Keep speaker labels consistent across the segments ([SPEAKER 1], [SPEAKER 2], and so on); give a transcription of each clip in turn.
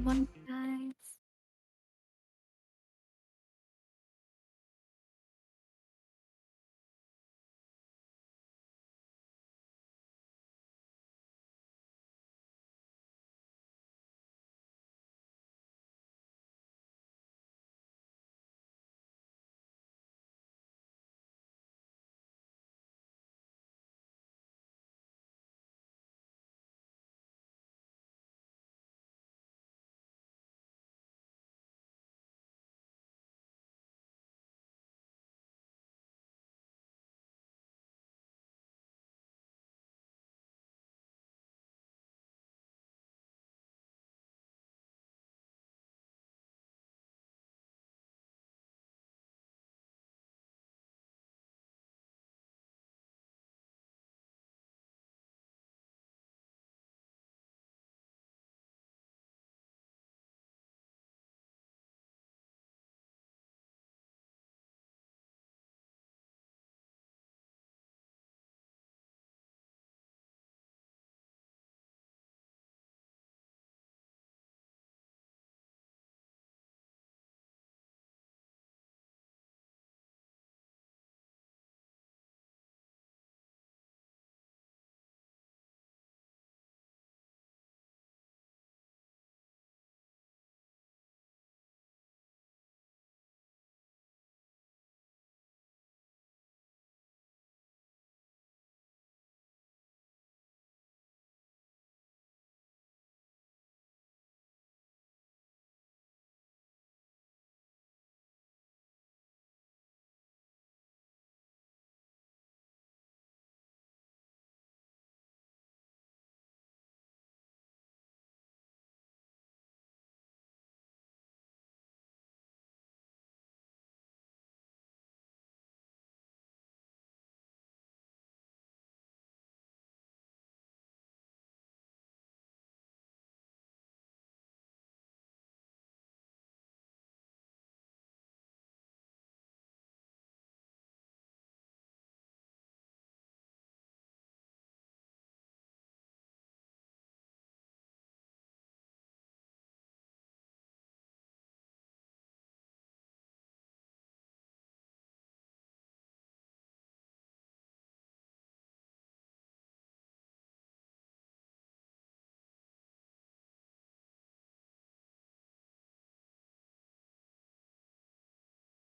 [SPEAKER 1] One, guys.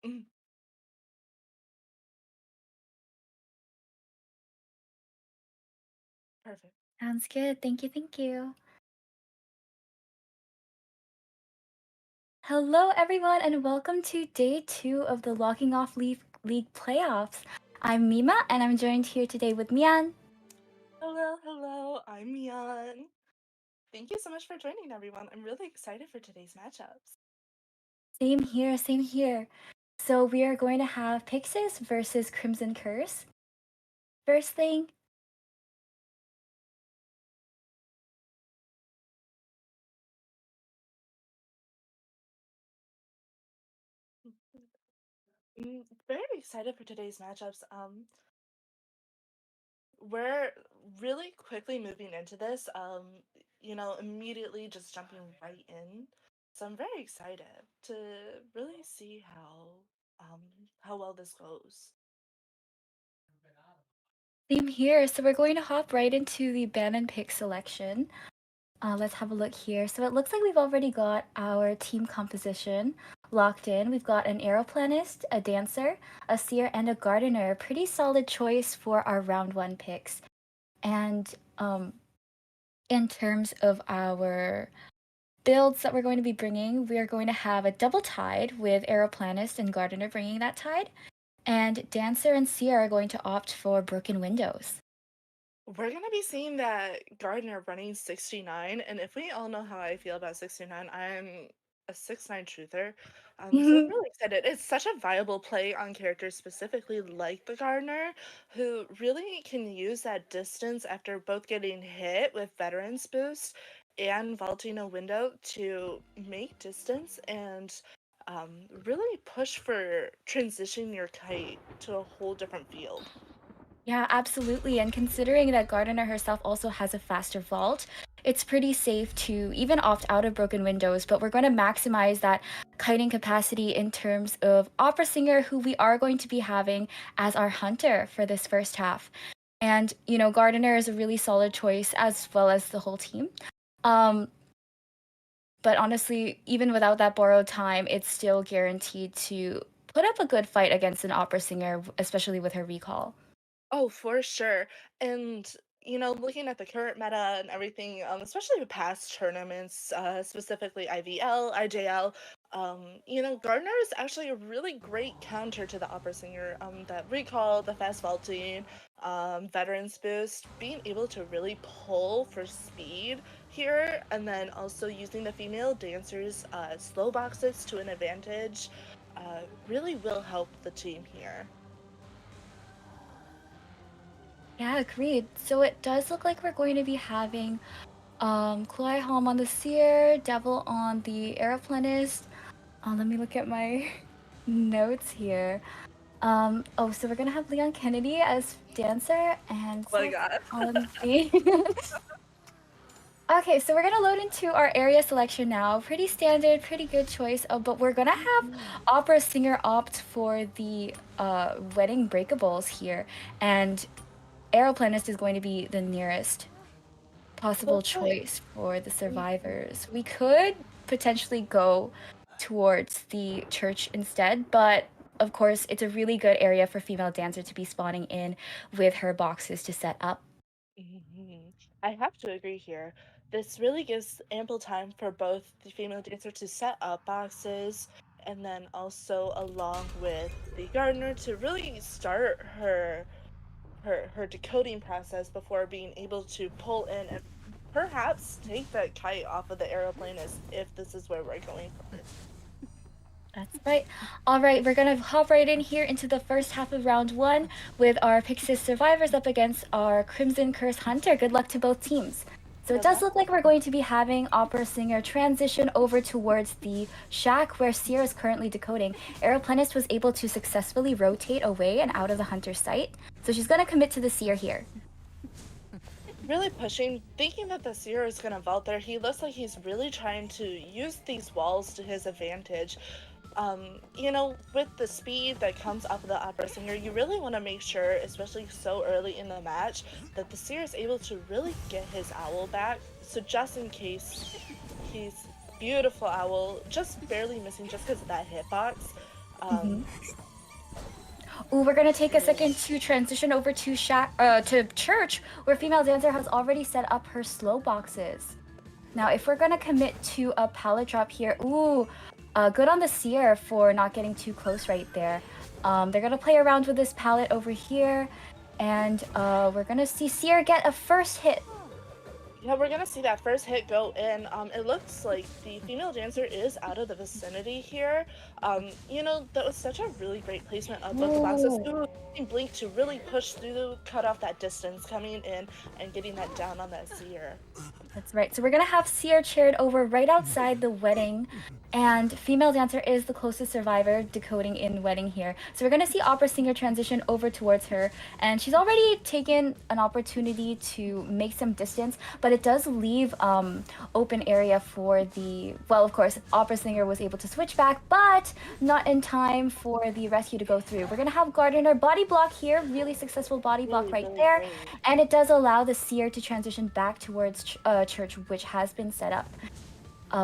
[SPEAKER 2] Mm, perfect.
[SPEAKER 1] Sounds good. Thank you, thank you. Hello, everyone, and welcome to day 2 of the Locking Off League playoffs. I'm Mima, and I'm joined here today with Mian.
[SPEAKER 2] Hello, hello. I'm Yan. Thank you so much for joining, everyone. I'm really excited for today's matchups.
[SPEAKER 1] Same here, same here. So we are going to have Pyxis versus Crimson Curse. First thing,
[SPEAKER 2] Very excited for today's matchups. We're really quickly moving into this. Immediately just jumping right in. So I'm very excited to really see um how well this goes.
[SPEAKER 1] same here. So we're going to hop right into the ban and pick selection. Let's have a look here. So it looks like we've already got our team composition locked in. We've got an aeroplanist, a dancer, a seer, and a gardener. Pretty solid choice for our round 1 picks. And in terms of our builds that we're going to be bringing, we are going to have a double tide with aeroplanist and gardener bringing that tide. And dancer and seer are going to opt for broken windows.
[SPEAKER 2] We're gonna be seeing that Gardner running 69, and if we all know how I feel about 69, I'm a 6'9" truther. So I'm really excited. It's such a viable play on characters specifically like the Gardner, who really can use that distance after both getting hit with Veterans Boost and vaulting a window to make distance and really push for transitioning your kite to a whole different field.
[SPEAKER 1] Yeah, absolutely. And considering that Gardener herself also has a faster vault, it's pretty safe to even opt out of broken windows, but we're going to maximize that kiting capacity in terms of Opera Singer, who we are going to be having as our hunter for this first half. And, Gardener is a really solid choice as well as the whole team. But honestly, even without that borrowed time, it's still guaranteed to put up a good fight against an Opera Singer, especially with her recall.
[SPEAKER 2] Oh, for sure. And, looking at the current meta and everything, especially the past tournaments, specifically IVL, IJL, Gardner is actually a really great counter to the Opera Singer. That recall, the fast vaulting, veterans boost, being able to really pull for speed here, and then also using the female dancers' slow boxes to an advantage, really will help the team here.
[SPEAKER 1] Yeah, agreed. So it does look like we're going to be having Chloe Hom on the Seer, Devil on the Aeroplanist. Let me look at my notes here. So we're gonna have Leon Kennedy as dancer and
[SPEAKER 2] Oh my
[SPEAKER 1] Seth
[SPEAKER 2] god.
[SPEAKER 1] on the. Okay, so we're gonna load into our area selection now. Pretty standard, pretty good choice. But we're gonna have Opera Singer opt for the wedding breakables here, and Aeroplanist is going to be the nearest possible
[SPEAKER 2] Hopefully.
[SPEAKER 1] choice for the survivors. We could potentially go towards the church instead, but of course, it's a really good area for female dancer to be spawning in with her boxes to set up.
[SPEAKER 2] I have to agree here. This really gives ample time for both the female dancer to set up boxes and then also along with the gardener to really start her decoding process before being able to pull in and perhaps take that kite off of the aeroplane as if this is where we're going for it.
[SPEAKER 1] That's right. All right, we're gonna hop right in here into the first half of round one with our Pyxis survivors up against our Crimson Curse Hunter. Good luck to both teams. So it
[SPEAKER 2] Good
[SPEAKER 1] does
[SPEAKER 2] luck.
[SPEAKER 1] look like we're going to be having Opera Singer transition over towards the shack where Seer is currently decoding. Aeroplanist was able to successfully rotate away and out of the Hunter's sight, so she's gonna commit to the Seer here.
[SPEAKER 2] Really pushing, thinking that the Seer is going to vault there. He looks like he's really trying to use these walls to his advantage. With the speed that comes off of the Opera Singer, you really want to make sure, especially so early in the match, that the Seer is able to really get his owl back. So just in case he's beautiful owl, just barely missing just because of that hitbox.
[SPEAKER 1] Mm-hmm. Ooh, we're gonna take a second to transition over to to church, where female dancer has already set up her slow boxes. Now, if we're gonna commit to a pallet drop here, ooh, good on the Seer for not getting too close right there. They're gonna play around with this pallet over here, and we're gonna see Seer get a first hit.
[SPEAKER 2] Yeah, we're gonna see that first hit go in. It looks like the female dancer is out of the vicinity here. That was such a really great placement of both the boxes.
[SPEAKER 1] Ooh.
[SPEAKER 2] Ooh, using Blink to really push through, cut off that distance, coming in and getting that down on that Seer.
[SPEAKER 1] That's right. So we're gonna have Seer chaired over right outside the wedding, and female dancer is the closest survivor decoding in wedding here. So we're gonna see Opera Singer transition over towards her, and she's already taken an opportunity to make some distance, but it does leave open area for the. Well, of course, Opera Singer was able to switch back, but not in time for the rescue to go through. We're gonna have Gardener body block here, really successful body block
[SPEAKER 2] Really,
[SPEAKER 1] right
[SPEAKER 2] really
[SPEAKER 1] there,
[SPEAKER 2] great.
[SPEAKER 1] and it does allow the Seer to transition back towards church, which has been set up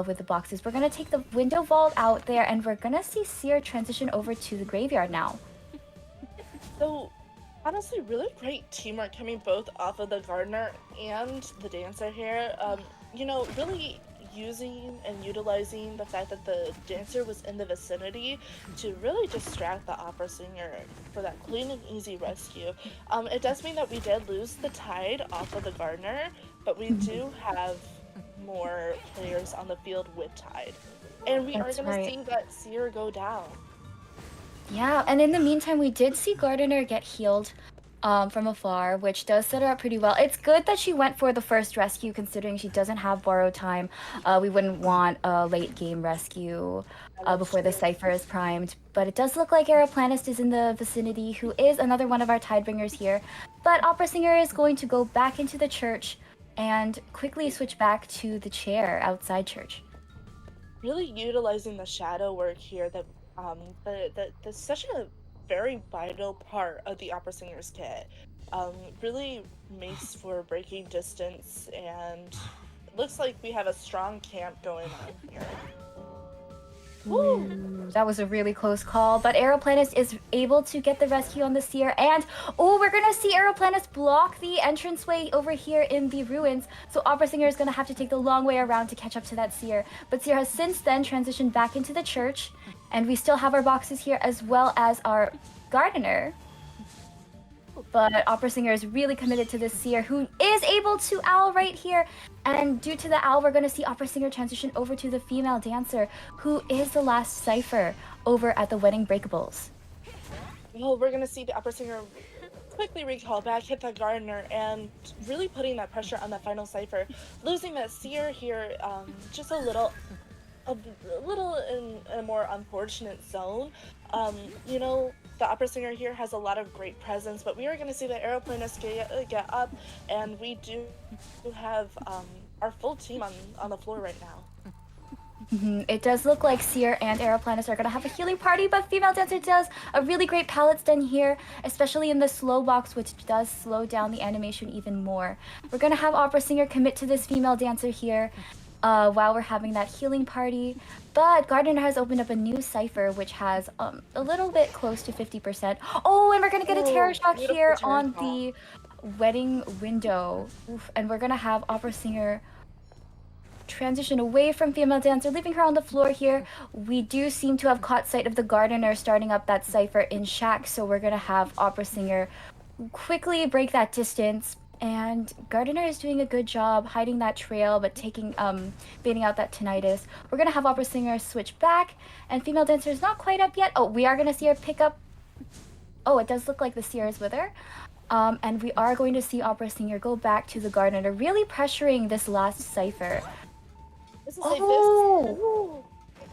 [SPEAKER 1] with the boxes. We're gonna take the window vault out there, and we're gonna see Seer transition over to the graveyard now.
[SPEAKER 2] So, honestly, really great teamwork coming both off of the gardener and the dancer here. Really using and utilizing the fact that the dancer was in the vicinity to really distract the opera singer for that clean and easy rescue. It does mean that we did lose the tide off of the gardener, but we do have more players on the field with tide. And we are
[SPEAKER 1] That's
[SPEAKER 2] gonna
[SPEAKER 1] right.
[SPEAKER 2] see that Seer go down.
[SPEAKER 1] Yeah, and in the meantime, we did see Gardener get healed from afar, which does set her up pretty well. It's good that she went for the first rescue, considering she doesn't have borrowed time. We wouldn't want a late game rescue
[SPEAKER 2] That's
[SPEAKER 1] before the
[SPEAKER 2] true.
[SPEAKER 1] Cypher is primed. But it does look like Aeroplanist is in the vicinity, who is another one of our Tidebringers here. But Opera Singer is going to go back into the church and quickly switch back to the chair outside church.
[SPEAKER 2] Really utilizing the shadow work here that that's such a very vital part of the opera singer's kit. Really makes for breaking distance, and it looks like we have a strong camp going on here. Woo!
[SPEAKER 1] Ooh, that was a really close call, but Aeroplanist is able to get the rescue on the Seer, and oh, we're gonna see Aeroplanist block the entranceway over here in the ruins, so Opera Singer is gonna have to take the long way around to catch up to that Seer. But Seer has since then transitioned back into the church, and we still have our boxes here as well as our Gardener. But Opera Singer is really committed to this Seer, who is able to owl right here. And due to the owl, we're going to see Opera Singer transition over to the female dancer, who is the last cipher over at the Wedding Breakables.
[SPEAKER 2] Well, we're gonna see the opera singer quickly recall back, hit the gardener, and really putting that pressure on that final cipher. Losing that seer here, just a little in a more unfortunate zone. You know, the opera singer here has a lot of great presence, but we are going to see the aeroplanist get up, and we do have our full team on the floor right now.
[SPEAKER 1] It does look like Seer and Aeroplanist are going to have a healing party, but Female Dancer does a really great palette stun here, especially in the slow box, which does slow down the animation even more. We're going to have Opera Singer commit to this Female Dancer here while we're having that healing party, but Gardener has opened up a new cipher, which has a little bit close to 50%. Oh, and we're going to get a Terror
[SPEAKER 2] Oh,
[SPEAKER 1] Shock
[SPEAKER 2] beautiful
[SPEAKER 1] here
[SPEAKER 2] turn
[SPEAKER 1] on
[SPEAKER 2] call.
[SPEAKER 1] the wedding window. Oof, and we're going to have Opera Singer transition away from Female Dancer, leaving her on the floor here. We do seem to have caught sight of the Gardener starting up that cipher in Shack, so we're gonna have Opera Singer quickly break that distance. And Gardener is doing a good job hiding that trail, but baiting out that tinnitus. We're gonna have Opera Singer switch back, and Female Dancer is not quite up yet. Oh, we are gonna see her pick up. Oh, it does look like the Seer is with her. And we are going to see Opera Singer go back to the Gardener, really pressuring this last cipher.
[SPEAKER 2] This is a this.
[SPEAKER 1] Oh!
[SPEAKER 2] Ooh,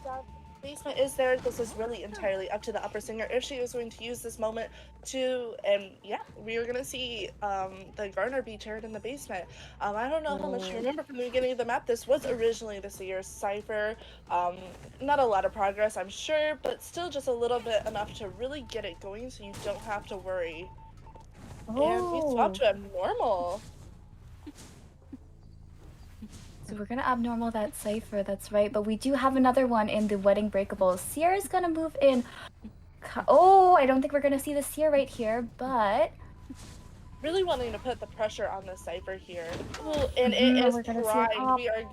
[SPEAKER 2] that basement is there. This is really entirely up to the upper singer if she is going to use this moment to. And yeah, we are gonna see the gardener be teared in the basement. I don't know how much you remember from the beginning of the map. This was originally the Seer's cipher. Not a lot of progress, I'm sure, but still just a little bit enough to really get it going, so you don't have to worry. And we swapped
[SPEAKER 1] Oh.
[SPEAKER 2] to abnormal.
[SPEAKER 1] So we're gonna abnormal that cipher, that's right. But we do have another one in the Wedding Breakables. Sierra's gonna move in. Oh, I don't think we're gonna see the Seer right here, but
[SPEAKER 2] Really wanting to put the pressure on the cipher here. Ooh, and it is
[SPEAKER 1] we're gonna see a
[SPEAKER 2] primed.
[SPEAKER 1] pop.
[SPEAKER 2] We are,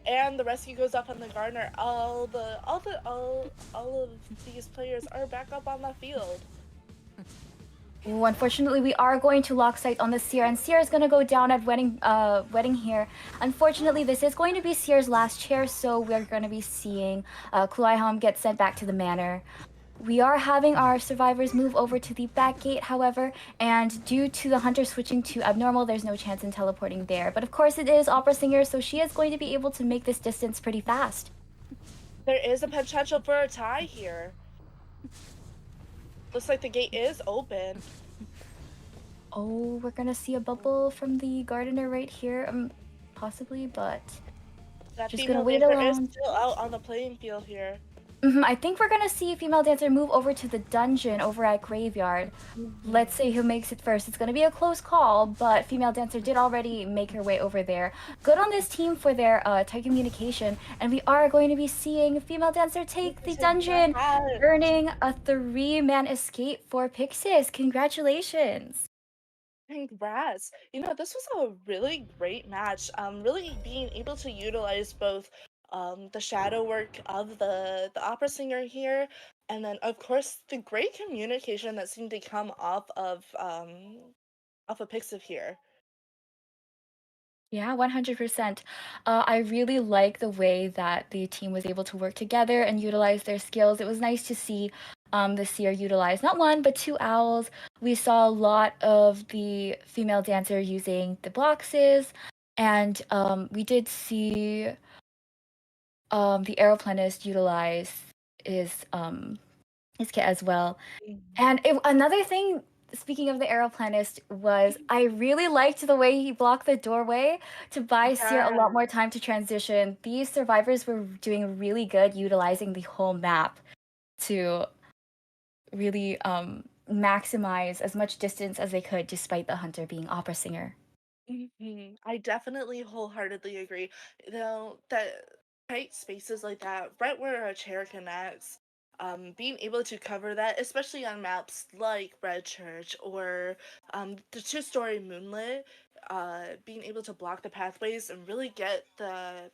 [SPEAKER 2] and the rescue goes up on the gardener. All of these players are back up on the field.
[SPEAKER 1] Ooh, unfortunately, we are going to lock sight on the Seer, and Seer is going to go down at wedding here. Unfortunately, this is going to be Seer's last chair, so we're going to be seeing Kluiham get sent back to the manor. We are having our survivors move over to the back gate, however, and due to the hunter switching to abnormal, there's no chance in teleporting there. But of course, it is Opera Singer, so she is going to be able to make this distance pretty fast.
[SPEAKER 2] There is a potential for a tie here. Looks like the gate is open.
[SPEAKER 1] Oh, we're gonna see a bubble from the gardener right here, possibly, but
[SPEAKER 2] That
[SPEAKER 1] just gonna
[SPEAKER 2] female
[SPEAKER 1] wait
[SPEAKER 2] dancer is
[SPEAKER 1] around.
[SPEAKER 2] still out on the playing field here.
[SPEAKER 1] I think we're gonna see Female Dancer move over to the dungeon over at Graveyard. Let's see who makes it first. It's gonna be a close call, but Female Dancer did already make her way over there. Good on this team for their tight communication, and we are going to be seeing Female Dancer take the dungeon, earning a 3-man escape for Pyxis. Congratulations!
[SPEAKER 2] Congrats. You know, this was a really great match. Really being able to utilize both the shadow work of the opera singer here, and then of course the great communication that seemed to come off of Pixiv here.
[SPEAKER 1] Yeah, 100%. I really like the way that the team was able to work together and utilize their skills. It was nice to see this year utilize not one, but 2 owls. We saw a lot of the female dancer using the boxes, and we did see the aeroplanist utilize his, his kit as well.
[SPEAKER 2] Mhm.
[SPEAKER 1] And another thing speaking of the aeroplanist, was I really liked the way he blocked the doorway to buy Seer a lot more
[SPEAKER 2] Yes.
[SPEAKER 1] time to transition. These survivors were doing really good utilizing the whole map to really maximize as much distance as they could despite the hunter being opera singer.
[SPEAKER 2] I definitely wholeheartedly agree. Though that tight spaces like that, right where a chair connects, being able to cover that, especially on maps like Red Church or the two-story Moonlit, being able to block the pathways and really get the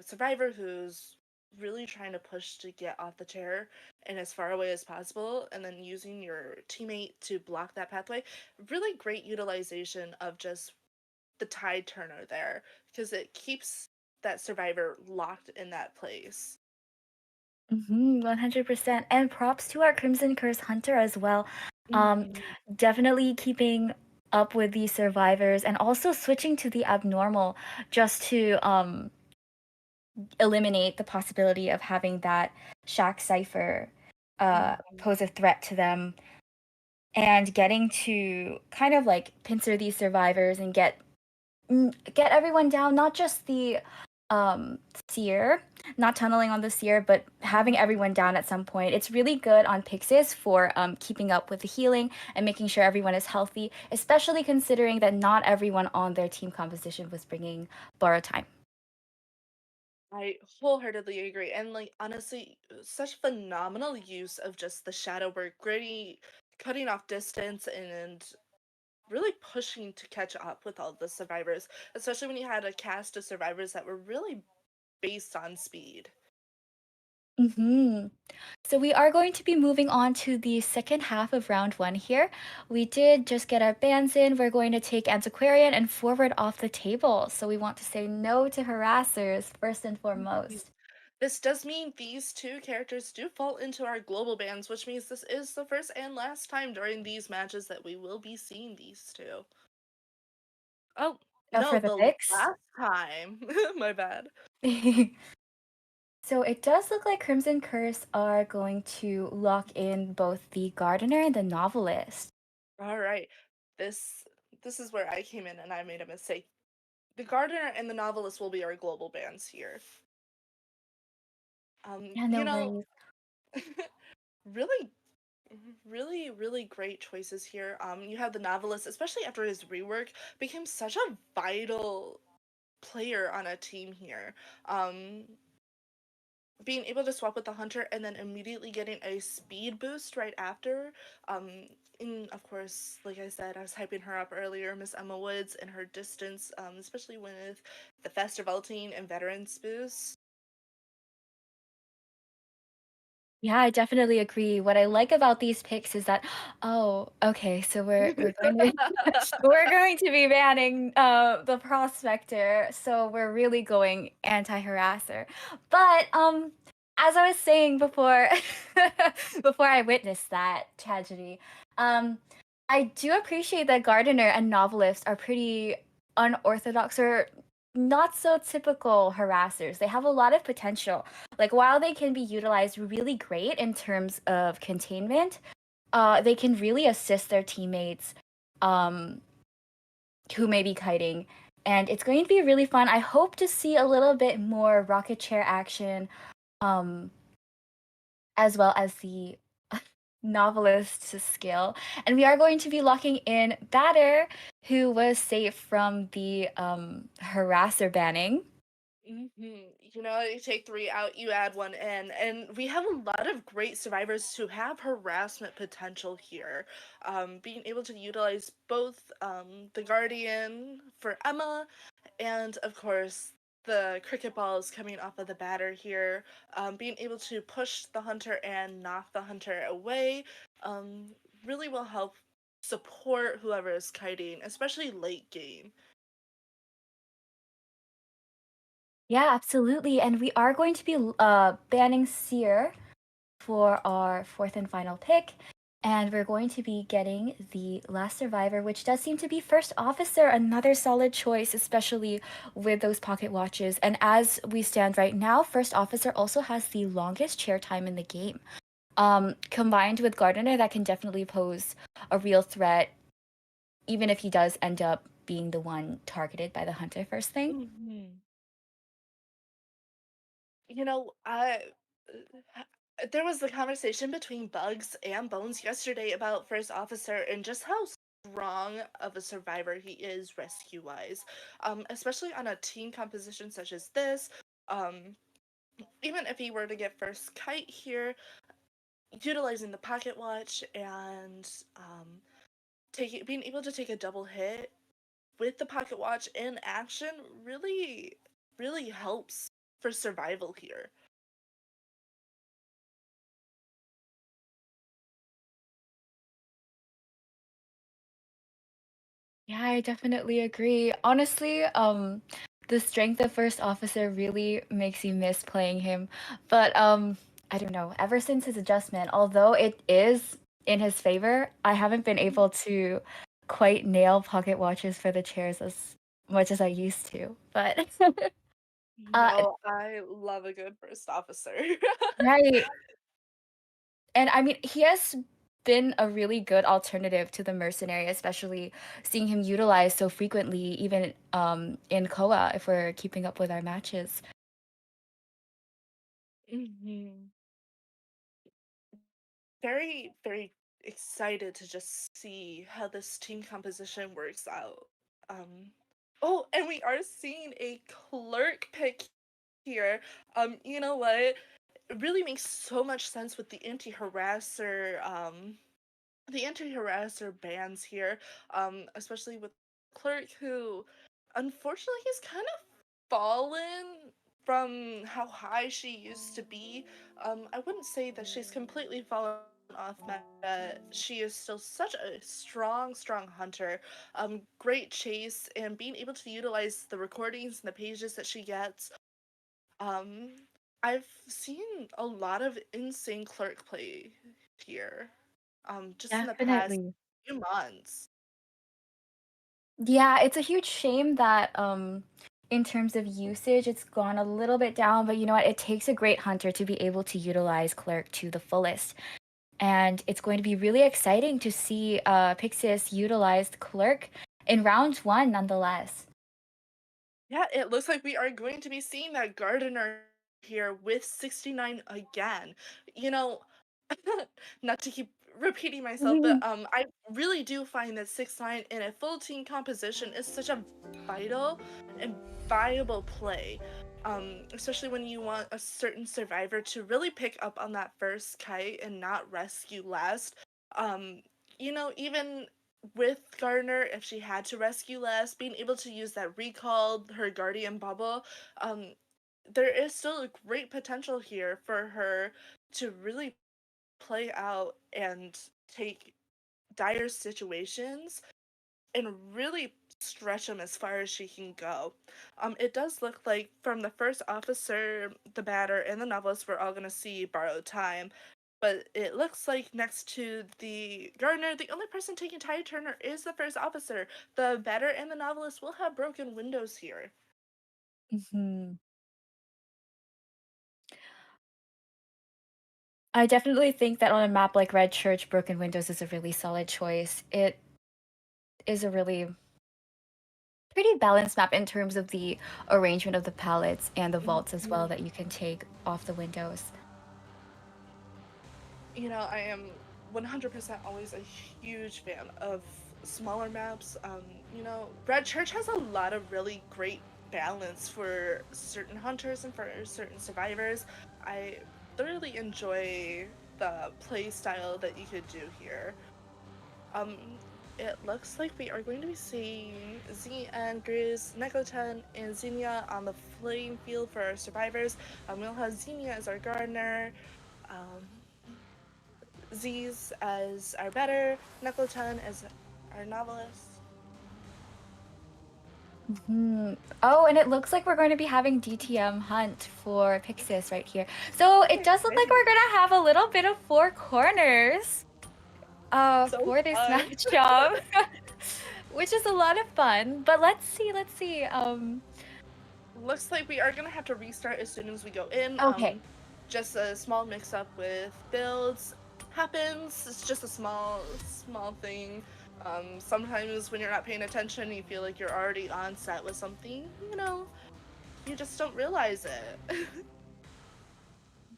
[SPEAKER 2] survivor who's really trying to push to get off the chair and as far away as possible, and then using your teammate to block that pathway. Really great utilization of just the tide turner there because it keeps that survivor locked in that place.
[SPEAKER 1] 100%. And props to our Crimson Curse Hunter as well. Um,
[SPEAKER 2] Mhm.
[SPEAKER 1] definitely keeping up with these survivors and also switching to the abnormal just to eliminate the possibility of having that Shack Cipher
[SPEAKER 2] Mhm.
[SPEAKER 1] pose a threat to them and getting to kind of like pincer these survivors and get everyone down, not just the um seer, not tunneling on the seer, but having everyone down at some point. It's really good on Pyxis for keeping up with the healing and making sure everyone is healthy, especially considering that not everyone on their team composition was bringing borrow time.
[SPEAKER 2] I wholeheartedly agree. And like honestly, such phenomenal use of just the shadow work, gritty, cutting off distance and really pushing to catch up with all the survivors, especially when you had a cast of survivors that were really based on speed.
[SPEAKER 1] Mm-hmm. So we are going to be moving on to the second half of round one here. We did just get our bans in. We're going to take Antiquarian and Forward off the table. So we want to say no to harassers first and
[SPEAKER 2] Mhm.
[SPEAKER 1] foremost.
[SPEAKER 2] This does mean these two characters do fall into our global bans, which means this is the first and last time during these matches that we will be seeing these two. Oh,
[SPEAKER 1] For
[SPEAKER 2] no,
[SPEAKER 1] the
[SPEAKER 2] the
[SPEAKER 1] picks.
[SPEAKER 2] last time. My bad.
[SPEAKER 1] So it does look like Crimson Curse are going to lock in both the Gardener and the Novelist.
[SPEAKER 2] All right. This this is where I came in and I made a mistake. The gardener and the novelist will be our global bans here.
[SPEAKER 1] Yeah,
[SPEAKER 2] You
[SPEAKER 1] no
[SPEAKER 2] know,
[SPEAKER 1] worries.
[SPEAKER 2] really really great choices here. You have the novelist, especially after his rework, became such a vital player on a team here. Um, being able to swap with the hunter and then immediately getting a speed boost right after. Um, in of course, like I said, I was hyping her up earlier, Miss Emma Woods and her distance, especially with the faster vaulting and veterans boost.
[SPEAKER 1] Yeah, I definitely agree. What I like about these picks is that, oh, okay, so we're going to we're going to be banning the prospector, so we're really going anti-harasser. But as I was saying before before I witnessed that tragedy, um I do appreciate that gardener and novelist are pretty unorthodox or not so typical harassers. They have a lot of potential. Like while they can be utilized really great in terms of containment, they can really assist their teammates um, who may be kiting. And it's going to be really fun. I hope to see a little bit more rocket chair action, um, as well as the novelist's skill. And we are going to be locking in Batter, who was safe from the harasser banning.
[SPEAKER 2] You know, you take three out, you add one in, and we have a lot of great survivors who have harassment potential here. Being able to utilize both the Guardian for Emma, and of course the cricket balls coming off of the batter here. Being able to push the hunter and knock the hunter away um, really will help support whoever is kiting, especially late game.
[SPEAKER 1] Yeah, absolutely. And we are going to be banning Seer for our fourth and final pick. And we're going to be getting the last survivor, which does seem to be first officer, another solid choice, especially with those pocket watches. And as we stand right now, first officer also has the longest chair time in the game. combined with Gardner, that can definitely pose a real threat, even if he does end up being the one targeted by the hunter first thing.
[SPEAKER 2] Mhm. You know, there was the conversation between Bugs and Bones yesterday about First Officer and just how strong of a survivor he is rescue wise. Especially on a team composition such as this. Um, Even if he were to get first kite here, utilizing the pocket watch and taking being able to take a double hit with the pocket watch in action really helps for survival here.
[SPEAKER 1] Yeah, I definitely agree. Honestly, the strength of first officer really makes you miss playing him. But I don't know, ever since his adjustment, although it is in his favor, I haven't been able to quite nail pocket watches for the chairs as much as I used to. But uh
[SPEAKER 2] No, I love a good first officer.
[SPEAKER 1] right. And I mean, he has been a really good alternative to the mercenary, especially seeing him utilized so frequently, even in Koa, if we're keeping up with our matches.
[SPEAKER 2] Mhm. Very excited to just see how this team composition works out. Um, oh, and we are seeing a clerk pick here. You know what? It really makes so much sense with the anti-harasser bans here, especially with Clerk, who unfortunately has kind of fallen from how high she used to be. I wouldn't say that she's completely fallen off meta. She is still such a strong hunter. Great chase and being able to utilize the recordings and the pages that she gets. Um, I've seen a lot of insane Clerk play here just in the past
[SPEAKER 1] Definitely.
[SPEAKER 2] few months.
[SPEAKER 1] Yeah, it's a huge shame that in terms of usage, it's gone a little bit down, but you know what? It takes a great hunter to be able to utilize Clerk to the fullest. And it's going to be really exciting to see Pyxis utilize Clerk in round one, nonetheless.
[SPEAKER 2] Yeah, it looks like we are going to be seeing that Gardener here with 69 again. You know, not to keep repeating myself, but I really do find that 6-9 in a full team composition is such a vital and viable play. Especially when you want a certain survivor to really pick up on that first kite and not rescue last. Um, Even with Gardner, if she had to rescue last, being able to use that recall, her guardian bubble, um, there is still a great potential here for her to really play out and take dire situations and really stretch them as far as she can go. It does look like from the first officer, the batter, and the novelist, we're all going to see borrowed time. But it looks like next to the gardener, the only person taking tide turner is the first officer. The batter and the novelist will have broken windows here.
[SPEAKER 1] Mhm. I definitely think that on a map like Red Church, Broken Windows is a really solid choice. It is a really pretty balanced map in terms of the arrangement of the palettes and the vaults as well that you can take off the windows.
[SPEAKER 2] I am 100% always a huge fan of smaller maps. Red Church has a lot of really great balance for certain hunters and for certain survivors. I thoroughly enjoy the play style that you could do here. Um, it looks like we are going to be seeing Z and Grizz, Nekoten, and Xenia on the playing field for our survivors. We'll have Xenia as our gardener. Um, Z's as our better, Knuckleton as our novelist.
[SPEAKER 1] Oh, and it looks like we're going to be having DTM Hunt for Pyxis right here. So it does look like we're
[SPEAKER 2] Exciting.
[SPEAKER 1] going to have a little bit of four corners
[SPEAKER 2] So
[SPEAKER 1] for this
[SPEAKER 2] fun.
[SPEAKER 1] matchup, which is a lot of fun. But let's see, let's see.
[SPEAKER 2] Looks like we are gonna have to restart as soon as we go in.
[SPEAKER 1] Okay.
[SPEAKER 2] just a small mix-up with builds happens. It's just a small thing. Sometimes when you're not paying attention, you feel like you're already on set with something. You just don't realize it.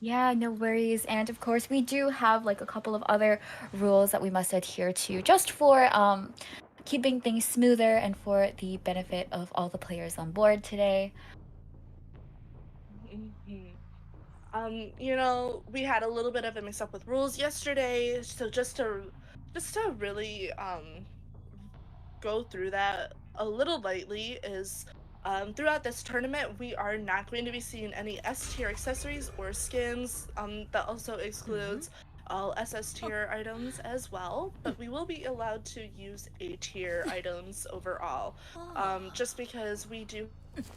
[SPEAKER 1] Yeah, no worries. And of course, we do have like a couple of other rules that we must adhere to just for keeping things smoother and for the benefit of all the players on board today.
[SPEAKER 2] Mhm. We had a little bit of a mix up with rules yesterday, so just to really go through that a little lightly is throughout this tournament we are not going to be seeing any S tier accessories or skins. That also excludes all SS tier items as well, but we will be allowed to use A tier items overall. Just because we do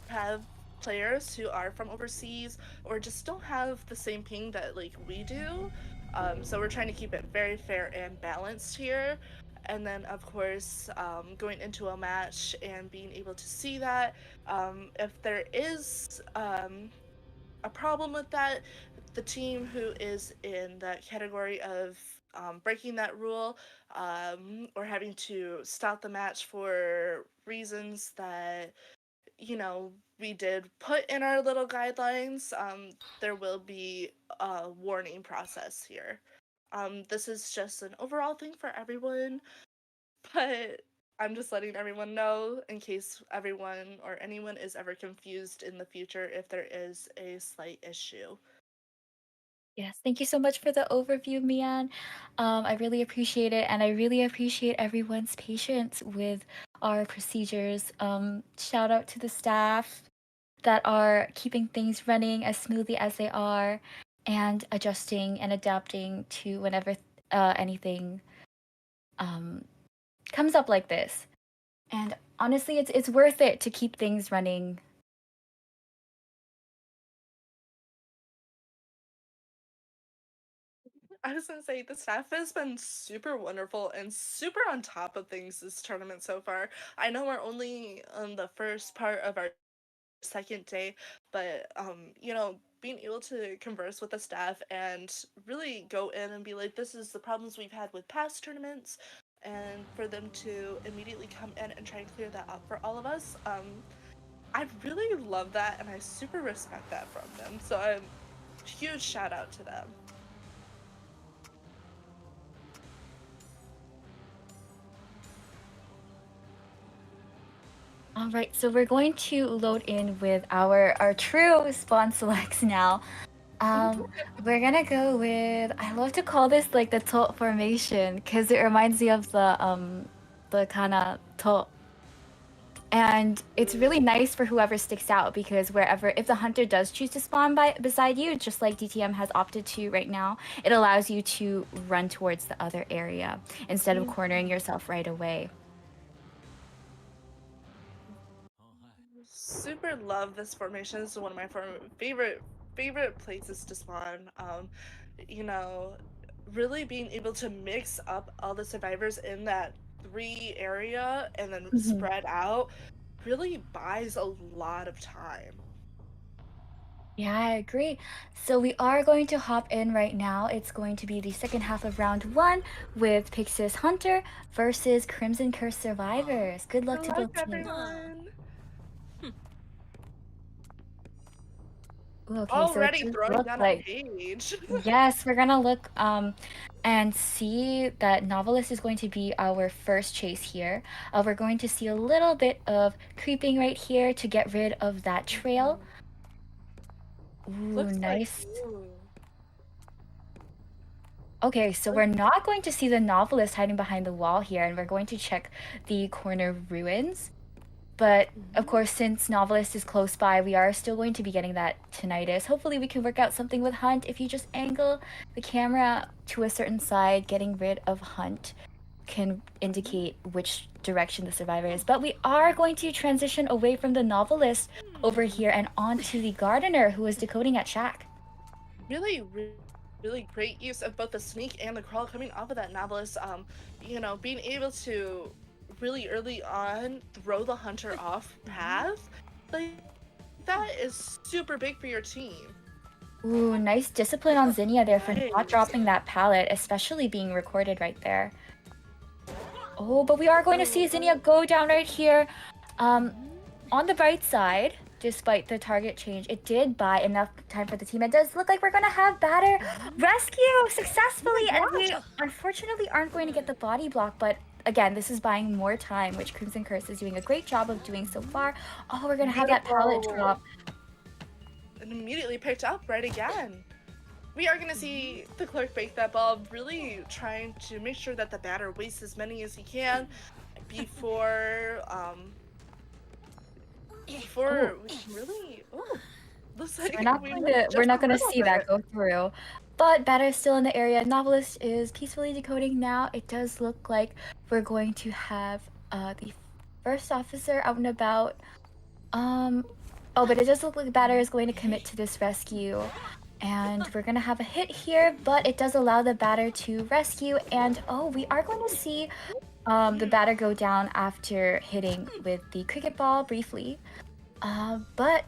[SPEAKER 2] have players who are from overseas or just don't have the same ping that like we do. So we're trying to keep it very fair and balanced here. And then, of course, going into a match and being able to see that, if there is a problem with that, the team who is in that category of breaking that rule or having to stop the match for reasons that we did put in our little guidelines, there will be a warning process here. This is just an overall thing for everyone, but I'm just letting everyone know in case everyone or anyone is ever confused in the future if there is a slight issue.
[SPEAKER 1] Yes, thank you so much for the overview, Mian. I really appreciate it, and I really appreciate everyone's patience with our procedures. Shout out to the staff that are keeping things running as smoothly as they are and adjusting and adapting to whenever anything um, comes up like this. And honestly, it's worth it to keep things running.
[SPEAKER 2] I was gonna say the staff has been super wonderful and super on top of things this tournament so far. I know we're only on the first part of our second day, but being able to converse with the staff and really go in and be like, this is the problems we've had with past tournaments, and for them to immediately come in and try and clear that up for all of us. I really love that and I super respect that from them. So huge shout out to them.
[SPEAKER 1] All right, so we're going to load in with our true spawn selects now. Um, we're gonna go with, I love to call this like the tot formation because it reminds me of the kana tot. And it's really nice for whoever sticks out because wherever, if the hunter does choose to spawn beside you, just like DTM has opted to right now, it allows you to run towards the other area instead of cornering yourself right away.
[SPEAKER 2] Super love this formation. This is one of my favorite places to spawn. You know, really being able to mix up all the survivors in that three area and then
[SPEAKER 1] Mhm.
[SPEAKER 2] spread out really buys a lot of time.
[SPEAKER 1] Yeah, I agree. So we are going to hop in right now. It's going to be the second half of round one with Pyxis Hunter versus Crimson Curse Survivors. Good luck
[SPEAKER 2] Good
[SPEAKER 1] to
[SPEAKER 2] luck,
[SPEAKER 1] both teams.
[SPEAKER 2] everyone.
[SPEAKER 1] Ooh, okay, so it
[SPEAKER 2] Already
[SPEAKER 1] does
[SPEAKER 2] throwing
[SPEAKER 1] look
[SPEAKER 2] down a
[SPEAKER 1] like,
[SPEAKER 2] page.
[SPEAKER 1] yes, we're gonna look and see that Novelist is going to be our first chase here. We're going to see a little bit of creeping right here to get rid of that trail. Ooh,
[SPEAKER 2] Looks like
[SPEAKER 1] nice.
[SPEAKER 2] ooh.
[SPEAKER 1] Okay, so we're not going to see the Novelist hiding behind the wall here, and we're going to check the corner ruins. But of course, since Novelist is close by, we are still going to be getting that tinnitus. Hopefully we can work out something with Hunt. If you just angle the camera to a certain side, getting rid of Hunt can indicate which direction the survivor is. But we are going to transition away from the Novelist over here and onto the Gardener who is decoding at Shack.
[SPEAKER 2] Really great use of both the sneak and the crawl coming off of that novelist. Being able to really early on throw the hunter off path, like that is super big for your team.
[SPEAKER 1] Ooh, nice discipline on Zinnia there for not
[SPEAKER 2] Nice.
[SPEAKER 1] dropping that pallet, especially being recorded right there. Oh, but we are going to see Zinnia go down right here. On the bright side, despite the target change, it did buy enough time for the team. It does look like we're going to have Batter rescue successfully, and we unfortunately aren't going to get the body block, but again, this is buying more time, which Crimson Curse is doing a great job of doing so far. Oh, we're going to have that pallet drop.
[SPEAKER 2] And immediately picked up right again. We are going to see the clerk bake that ball, really trying to make sure that the batter wastes as many as he can before we can really looks like
[SPEAKER 1] We're not going to see that go through. But Batter is still in the area. Novelist is peacefully decoding now. It does look like we're going to have the first officer out and about. Oh, but it does look like Batter is going to commit to this rescue. And we're going to have a hit here, but it does allow the Batter to rescue. And oh, we are going to see the Batter go down after hitting with the cricket ball briefly. But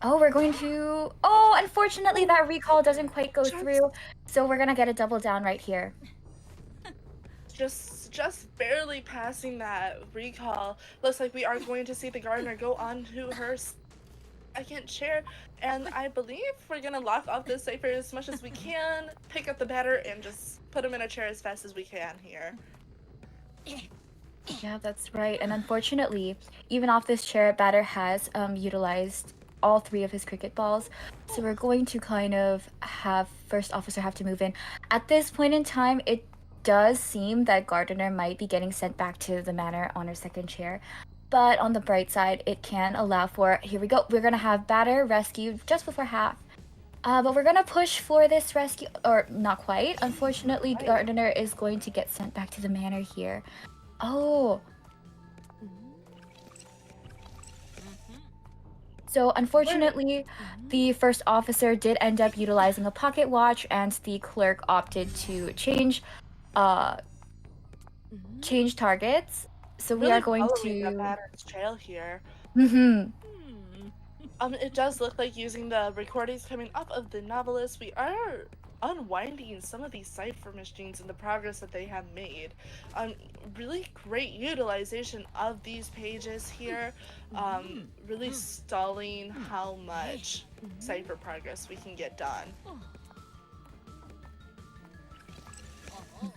[SPEAKER 1] oh, we're going to... Oh, unfortunately, that recall doesn't quite go through. So we're going to get a double down right here.
[SPEAKER 2] Just barely passing that recall. Looks like we are going to see the gardener go on to her second chair. And I believe we're going to lock off this cipher as much as we can, pick up the batter, and just put him in a chair as fast as we can here.
[SPEAKER 1] Yeah, that's right. And unfortunately, even off this chair, Batter has utilized all 3 of his cricket balls. So we're going to kind of have first officer have to move in. At this point in time, it does seem that Gardener might be getting sent back to the manor on her second chair. But on the bright side, it can allow for... Here we go. We're going to have Batter rescued just before half. But we're going to push for this rescue... Or not quite. Unfortunately, Gardener is going to get sent back to the manor here. Oh. So unfortunately, the first officer did end up utilizing a pocket watch, and the clerk opted to change targets. So
[SPEAKER 2] really
[SPEAKER 1] we are going
[SPEAKER 2] following the
[SPEAKER 1] to...
[SPEAKER 2] batter's trail here.
[SPEAKER 1] Mm-hmm.
[SPEAKER 2] It does look like using the recordings coming up of the novelist, we are unwinding some of these cipher machines and the progress that they have made. Really great utilization of these pages here. Really stalling how much cipher progress we can get done.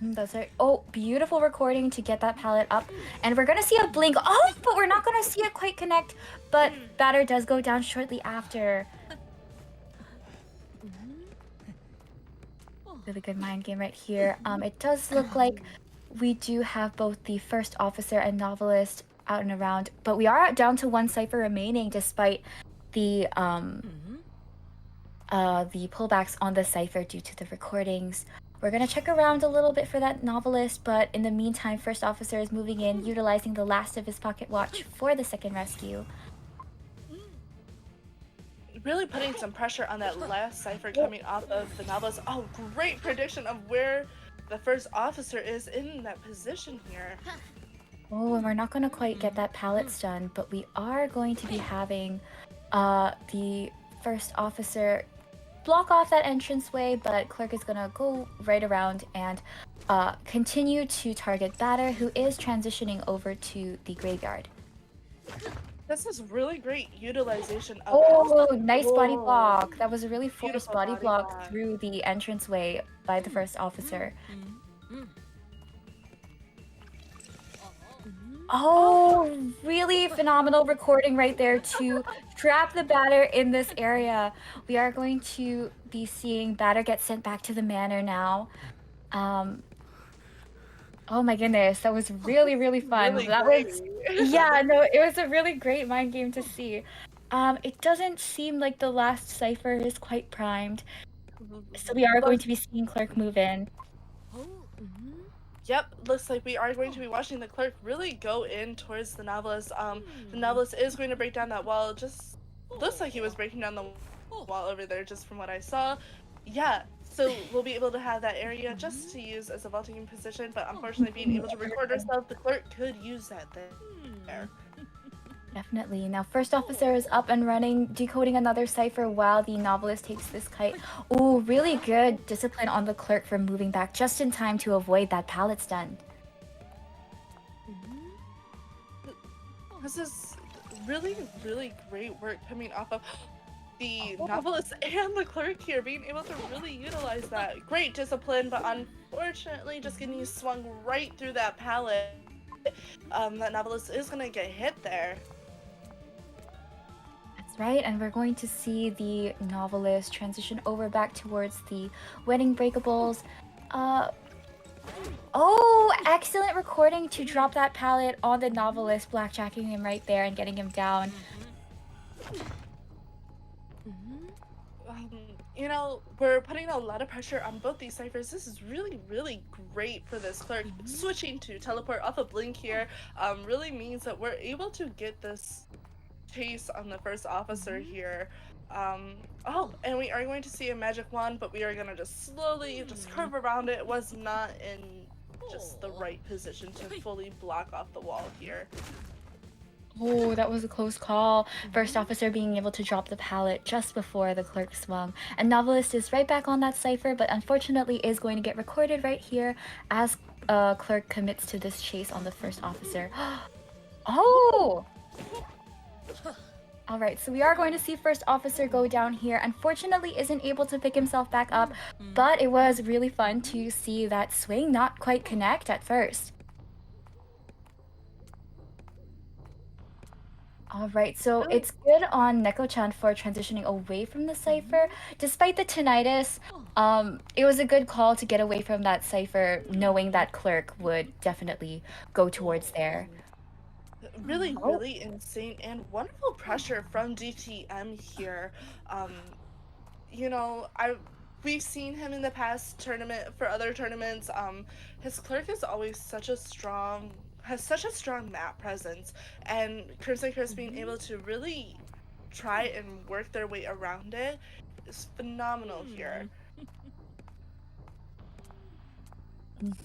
[SPEAKER 1] That's it. Oh, beautiful recording to get that palette up. And we're going to see a blink. Oh, but we're not going to see it quite connect. But Batter does go down shortly after. Really good mind game right here. It does look like we do have both the first officer and novelist out and around. But we are down to 1 cipher remaining despite the pullbacks on the cipher due to the recordings. We're going to check around a little bit for that novelist, but in the meantime, first officer is moving in, utilizing the last of his pocket watch for the second rescue.
[SPEAKER 2] Really putting some pressure on that last cipher coming off of the novelist. Oh, great prediction of where the first officer is in that position here.
[SPEAKER 1] Oh, and we're not going to quite get that pallet stun, but we are going to be having the first officer block off that entranceway, but Clerk is gonna go right around and continue to target Batter, who is transitioning over to the graveyard.
[SPEAKER 2] This is really great utilization of...
[SPEAKER 1] Oh, nice body block. That was a really forced body block through the entranceway by the first officer. Oh, really phenomenal recording right there to trap the Batter in this area. We are going to be seeing Batter get sent back to the manor now. Oh my goodness, that was really, really fun.
[SPEAKER 2] Really
[SPEAKER 1] that
[SPEAKER 2] great.
[SPEAKER 1] was... Yeah, no, it was a really great mind game to see. It doesn't seem like the last cipher is quite primed. So we are going to be seeing Clerk move in.
[SPEAKER 2] Yep, looks like we are going to be watching the clerk really go in towards the novelist. The novelist is going to break down that wall. Just looks like he was breaking down the wall over there, just from what I saw. Yeah, so we'll be able to have that area just to use as a vaulting position, but unfortunately being able to record ourselves, the clerk could use that there.
[SPEAKER 1] Definitely. Now, first officer is up and running, decoding another cipher while the novelist takes this kite. Ooh, really good discipline on the clerk for moving back just in time to avoid that pallet stun.
[SPEAKER 2] This is really, really great work coming off of the
[SPEAKER 1] Oh.
[SPEAKER 2] novelist and the clerk here, being able to really utilize that. Great discipline, but unfortunately just getting swung right through that pallet. That novelist is gonna get hit there.
[SPEAKER 1] That's right, and we're going to see the novelist transition over back towards the wedding breakables. Uh, oh, excellent recording to drop that pallet on the novelist, blackjacking him right there and getting him down.
[SPEAKER 2] Um, we're putting a lot of pressure on both these ciphers. This is really, really great for this clerk. Switching to teleport off a blink here really means that we're able to get this chase on the first officer here. Oh, and we are going to see a magic wand, but we are gonna just slowly just curve around it. It was not in just the right position to fully block off the wall here.
[SPEAKER 1] Oh, that was a close call. First officer being able to drop the pallet just before the clerk swung. And novelist is right back on that cipher, but unfortunately is going to get recorded right here as clerk commits to this chase on the first officer. Oh! All right, so we are going to see first officer go down here. Unfortunately, isn't able to pick himself back up, but it was really fun to see that swing not quite connect at first. All right, so
[SPEAKER 2] Really,
[SPEAKER 1] it's good on Neko-chan for transitioning away from the cipher. Despite the tinnitus, it was a good call to get away from that cipher, knowing that clerk would definitely go towards there.
[SPEAKER 2] really,
[SPEAKER 1] Oh.
[SPEAKER 2] really insane and wonderful pressure from DTM here. Um, I we've seen him in the past tournament for other tournaments. His clerk is always has such a strong map presence, and Crimson Curse being able to really try and work their way around it is phenomenal here.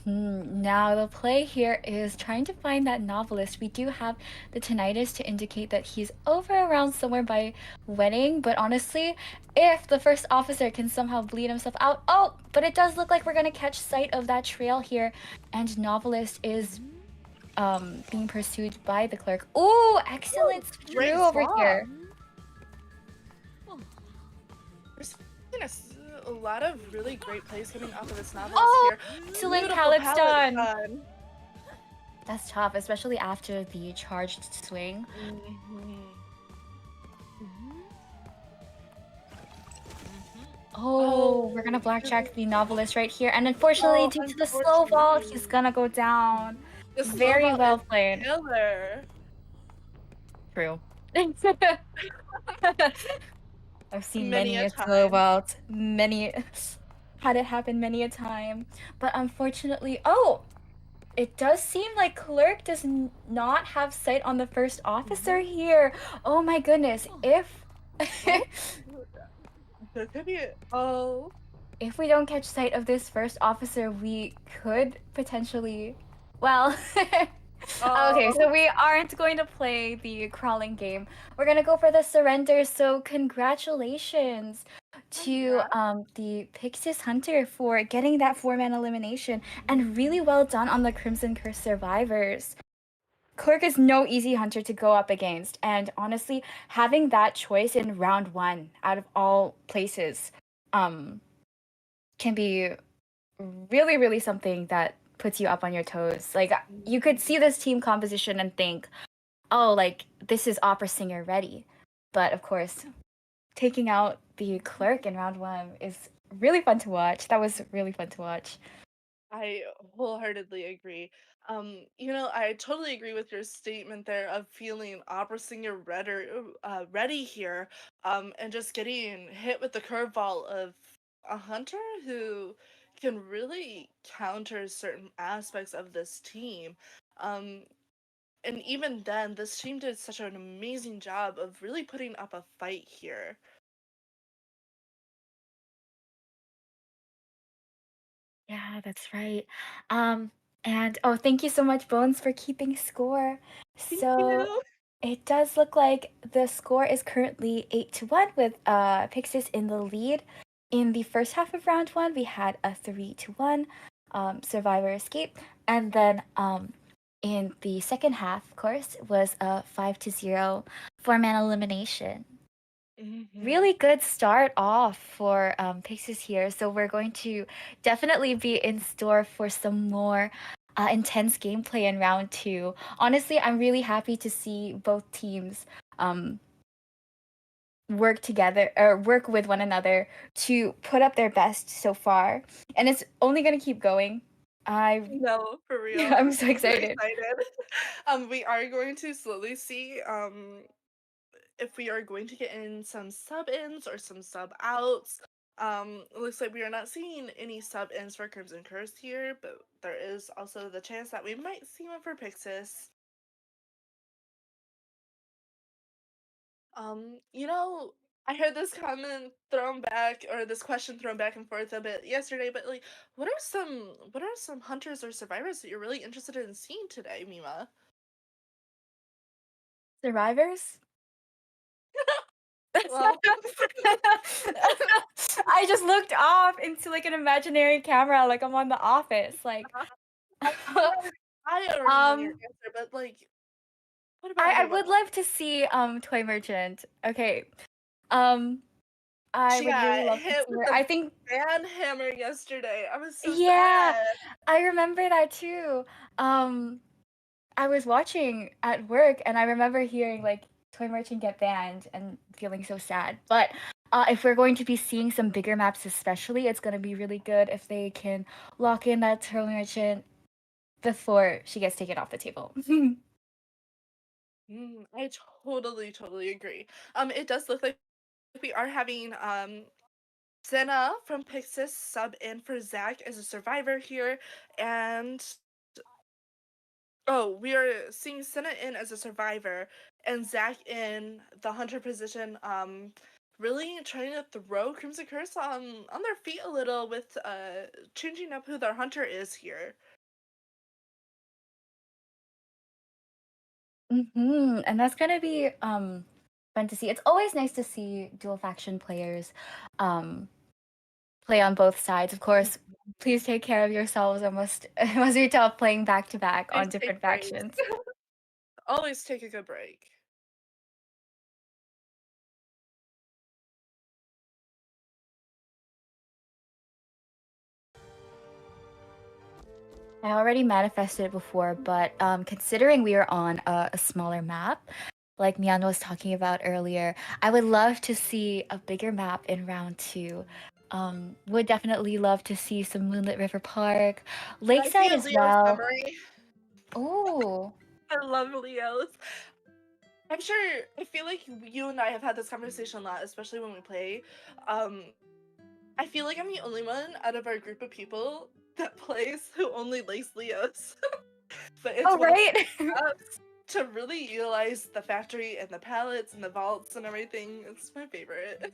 [SPEAKER 1] Now, the play here is trying to find that novelist. We do have the tinnitus to indicate that he's over around somewhere by wedding, but honestly, if the first officer can somehow bleed himself out. Oh, but it does look like we're gonna catch sight of that trail here, and novelist is being pursued by the clerk. Ooh, excellent
[SPEAKER 2] Great
[SPEAKER 1] switcheroo over
[SPEAKER 2] swap.
[SPEAKER 1] here.
[SPEAKER 2] We're seeing a lot of really great plays coming off of this novelist
[SPEAKER 1] Oh,
[SPEAKER 2] here.
[SPEAKER 1] excellent
[SPEAKER 2] Beautiful
[SPEAKER 1] pallet
[SPEAKER 2] palette
[SPEAKER 1] stun.
[SPEAKER 2] stun.
[SPEAKER 1] That's tough, especially after the charged swing.
[SPEAKER 2] Mhm.
[SPEAKER 1] Oh, we're gonna
[SPEAKER 2] Oh,
[SPEAKER 1] blackjack the novelist right here. And unfortunately,
[SPEAKER 2] oh,
[SPEAKER 1] due to the slow vault, he's
[SPEAKER 2] unfortunately.
[SPEAKER 1] gonna go down.
[SPEAKER 2] The slow
[SPEAKER 1] Very
[SPEAKER 2] vault
[SPEAKER 1] well
[SPEAKER 2] is
[SPEAKER 1] played.
[SPEAKER 2] killer.
[SPEAKER 1] True. I've seen
[SPEAKER 2] Many
[SPEAKER 1] many
[SPEAKER 2] a
[SPEAKER 1] a slow
[SPEAKER 2] time.
[SPEAKER 1] vault. Many had it happen many a time. But unfortunately, oh, it does seem like Clerk does not have sight on the first officer here. Oh my goodness. If
[SPEAKER 2] Oh, there could be oh,
[SPEAKER 1] if we don't catch sight of this first officer, we could potentially. Well, okay,
[SPEAKER 2] oh,
[SPEAKER 1] so we aren't going to play the crawling game. We're gonna go for the surrender. So congratulations to
[SPEAKER 2] congrats.
[SPEAKER 1] the Pyxis Hunter for getting that 4-man elimination, and really well done on the Crimson Curse survivors. Clerk is no easy hunter to go up against, and honestly, having that choice in round one out of all places, um, can be really, really something that puts you up on your toes. Like, you could see this team composition and think, oh, like, this is opera singer ready. But of course, taking out the clerk in round one is really fun to watch. That was really fun to watch.
[SPEAKER 2] I wholeheartedly agree. I totally agree with your statement there of feeling opera singer ready here, and just getting hit with the curveball of a hunter who can really counter certain aspects of this team. Um, and even then, this team did such an amazing job of really putting up a fight here.
[SPEAKER 1] Yeah, that's right. Um, and oh, thank you so much, Bones, for keeping score.
[SPEAKER 2] Thank
[SPEAKER 1] So
[SPEAKER 2] you.
[SPEAKER 1] It does look like the score is currently 8-1 with Pyxis in the lead. In the first half of round one, we had a 3-1 survivor escape, and then in the second half, of course, was a 5-0 four-man elimination. Really good start off for Pyxis here. So we're going to definitely be in store for some more intense gameplay in round two. Honestly, I'm really happy to see both teams um, work together or work with one another to put up their best so far. And it's only going to keep going.
[SPEAKER 2] No, for real.
[SPEAKER 1] I'm
[SPEAKER 2] I'm
[SPEAKER 1] so
[SPEAKER 2] super
[SPEAKER 1] excited.
[SPEAKER 2] excited. We are going to slowly see if we are going to get in some sub-ins or some sub-outs. It looks like we are not seeing any sub-ins for Crimson Curse here, but there is also the chance that we might see one for Pyxis. You know, I heard this comment thrown back or this question thrown back and forth a bit yesterday, but like what are some hunters or survivors that you're really interested in seeing today, Mima?
[SPEAKER 1] Survivors?
[SPEAKER 2] Well,
[SPEAKER 1] I just looked off into like an imaginary camera, like I'm on The Office. Like,
[SPEAKER 2] I already know your
[SPEAKER 1] um,
[SPEAKER 2] answer, but like what about
[SPEAKER 1] I
[SPEAKER 2] what about
[SPEAKER 1] would love to see Toy Merchant. Okay, um, I
[SPEAKER 2] she
[SPEAKER 1] would really
[SPEAKER 2] got
[SPEAKER 1] love to
[SPEAKER 2] hit
[SPEAKER 1] see
[SPEAKER 2] with
[SPEAKER 1] her.
[SPEAKER 2] the
[SPEAKER 1] I think,
[SPEAKER 2] ban hammer yesterday. I was so
[SPEAKER 1] yeah,
[SPEAKER 2] sad.
[SPEAKER 1] I remember that too. Um, I was watching at work, and I remember hearing like Toy Merchant get banned and feeling so sad. But if we're going to be seeing some bigger maps, especially, it's gonna be really good if they can lock in that Toy Merchant before she gets taken off the table.
[SPEAKER 2] I totally agree. It does look like we are having Senna from Pyxis sub in for Zach as a survivor here, and oh, we are seeing Senna in as a survivor and Zach in the hunter position. Really trying to throw Crimson Curse on their feet a little with changing up who their hunter is here.
[SPEAKER 1] And that's gonna be fun to see. It's always nice to see dual faction players play on both sides. Of course, please take care of yourselves. It must be tough playing back to back on
[SPEAKER 2] Always take
[SPEAKER 1] different
[SPEAKER 2] breaks.
[SPEAKER 1] factions.
[SPEAKER 2] Always take a good break.
[SPEAKER 1] I already manifested it before, but considering we are on a smaller map, like Mian was talking about earlier, I would love to see a bigger map in round two. Would definitely love to see some Moonlit River Park,
[SPEAKER 2] I see
[SPEAKER 1] Lakeside
[SPEAKER 2] a
[SPEAKER 1] as
[SPEAKER 2] Leo's
[SPEAKER 1] well.
[SPEAKER 2] memory.
[SPEAKER 1] Oh,
[SPEAKER 2] I love Leos. I'm sure. I feel like you and I have had this conversation a lot, especially when we play. Um, I feel like I'm the only one out of our group of people that plays who only likes Leos. But it's
[SPEAKER 1] oh,
[SPEAKER 2] one of
[SPEAKER 1] right.
[SPEAKER 2] my jobs to really utilize the factory and the pallets and the vaults and everything. It's my favorite.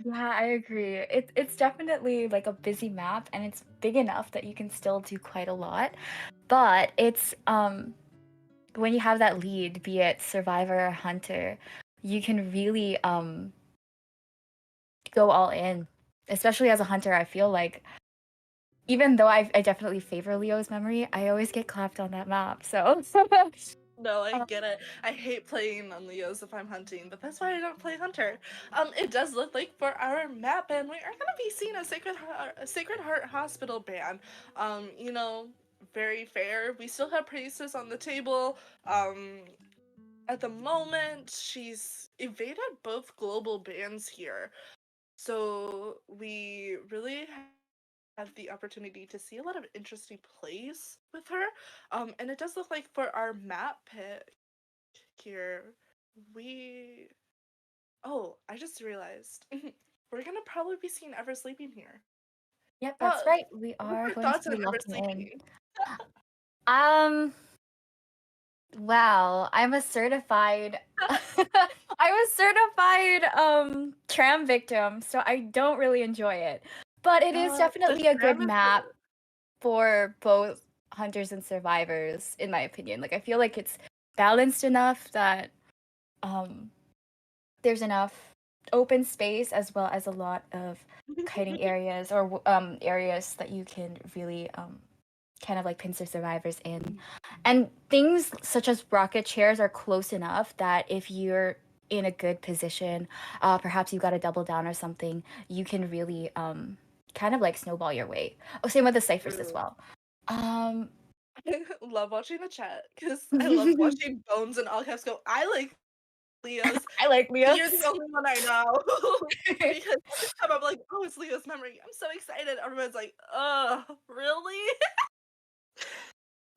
[SPEAKER 1] Yeah, I agree. It's definitely like a busy map, and it's big enough that you can still do quite a lot. But it's when you have that lead, be it survivor or hunter, you can really go all in. Especially as a hunter, I feel like even though I definitely favor Leo's memory, I always get clapped on that map. So
[SPEAKER 2] No, I
[SPEAKER 1] um,
[SPEAKER 2] get it. I hate playing on Leos if I'm hunting, but that's why I don't play Hunter. It does look like for our map ban, we are gonna be seeing a Sacred Heart Hospital ban. You know, very fair. We still have Pyxis on the table. At the moment, she's evaded both global bans here, so we really have the opportunity to see a lot of interesting plays with her. And it does look like for our map pick here, we I just realized we're gonna probably be seeing Ever Sleeping here.
[SPEAKER 1] yep, that's
[SPEAKER 2] What
[SPEAKER 1] right. We
[SPEAKER 2] what's
[SPEAKER 1] are
[SPEAKER 2] your
[SPEAKER 1] going to
[SPEAKER 2] thoughts
[SPEAKER 1] be
[SPEAKER 2] on Ever
[SPEAKER 1] locking in.
[SPEAKER 2] Sleeping?
[SPEAKER 1] Um, Well, I'm a certified I was certified tram victim, so I don't really enjoy it. But it is
[SPEAKER 2] The
[SPEAKER 1] definitely a good
[SPEAKER 2] tram is
[SPEAKER 1] map for both hunters and survivors, in my opinion. Like I feel like it's balanced enough that um, there's enough open space as well as a lot of kiting areas or areas that you can really kind of like pincer survivors in. And things such as rocket chairs are close enough that if you're in a good position, perhaps you got to double down or something, you can really kind of like snowball your way. Oh, same with the ciphers as
[SPEAKER 2] True.
[SPEAKER 1] well. Um,
[SPEAKER 2] I love watching the chat because I love watching Bones and all caps go, I like Leos,
[SPEAKER 1] I like
[SPEAKER 2] but you're the
[SPEAKER 1] Leos.
[SPEAKER 2] only one I know. Because every time I'm like, oh, it's Leo's memory. I'm so excited. Everyone's like, really?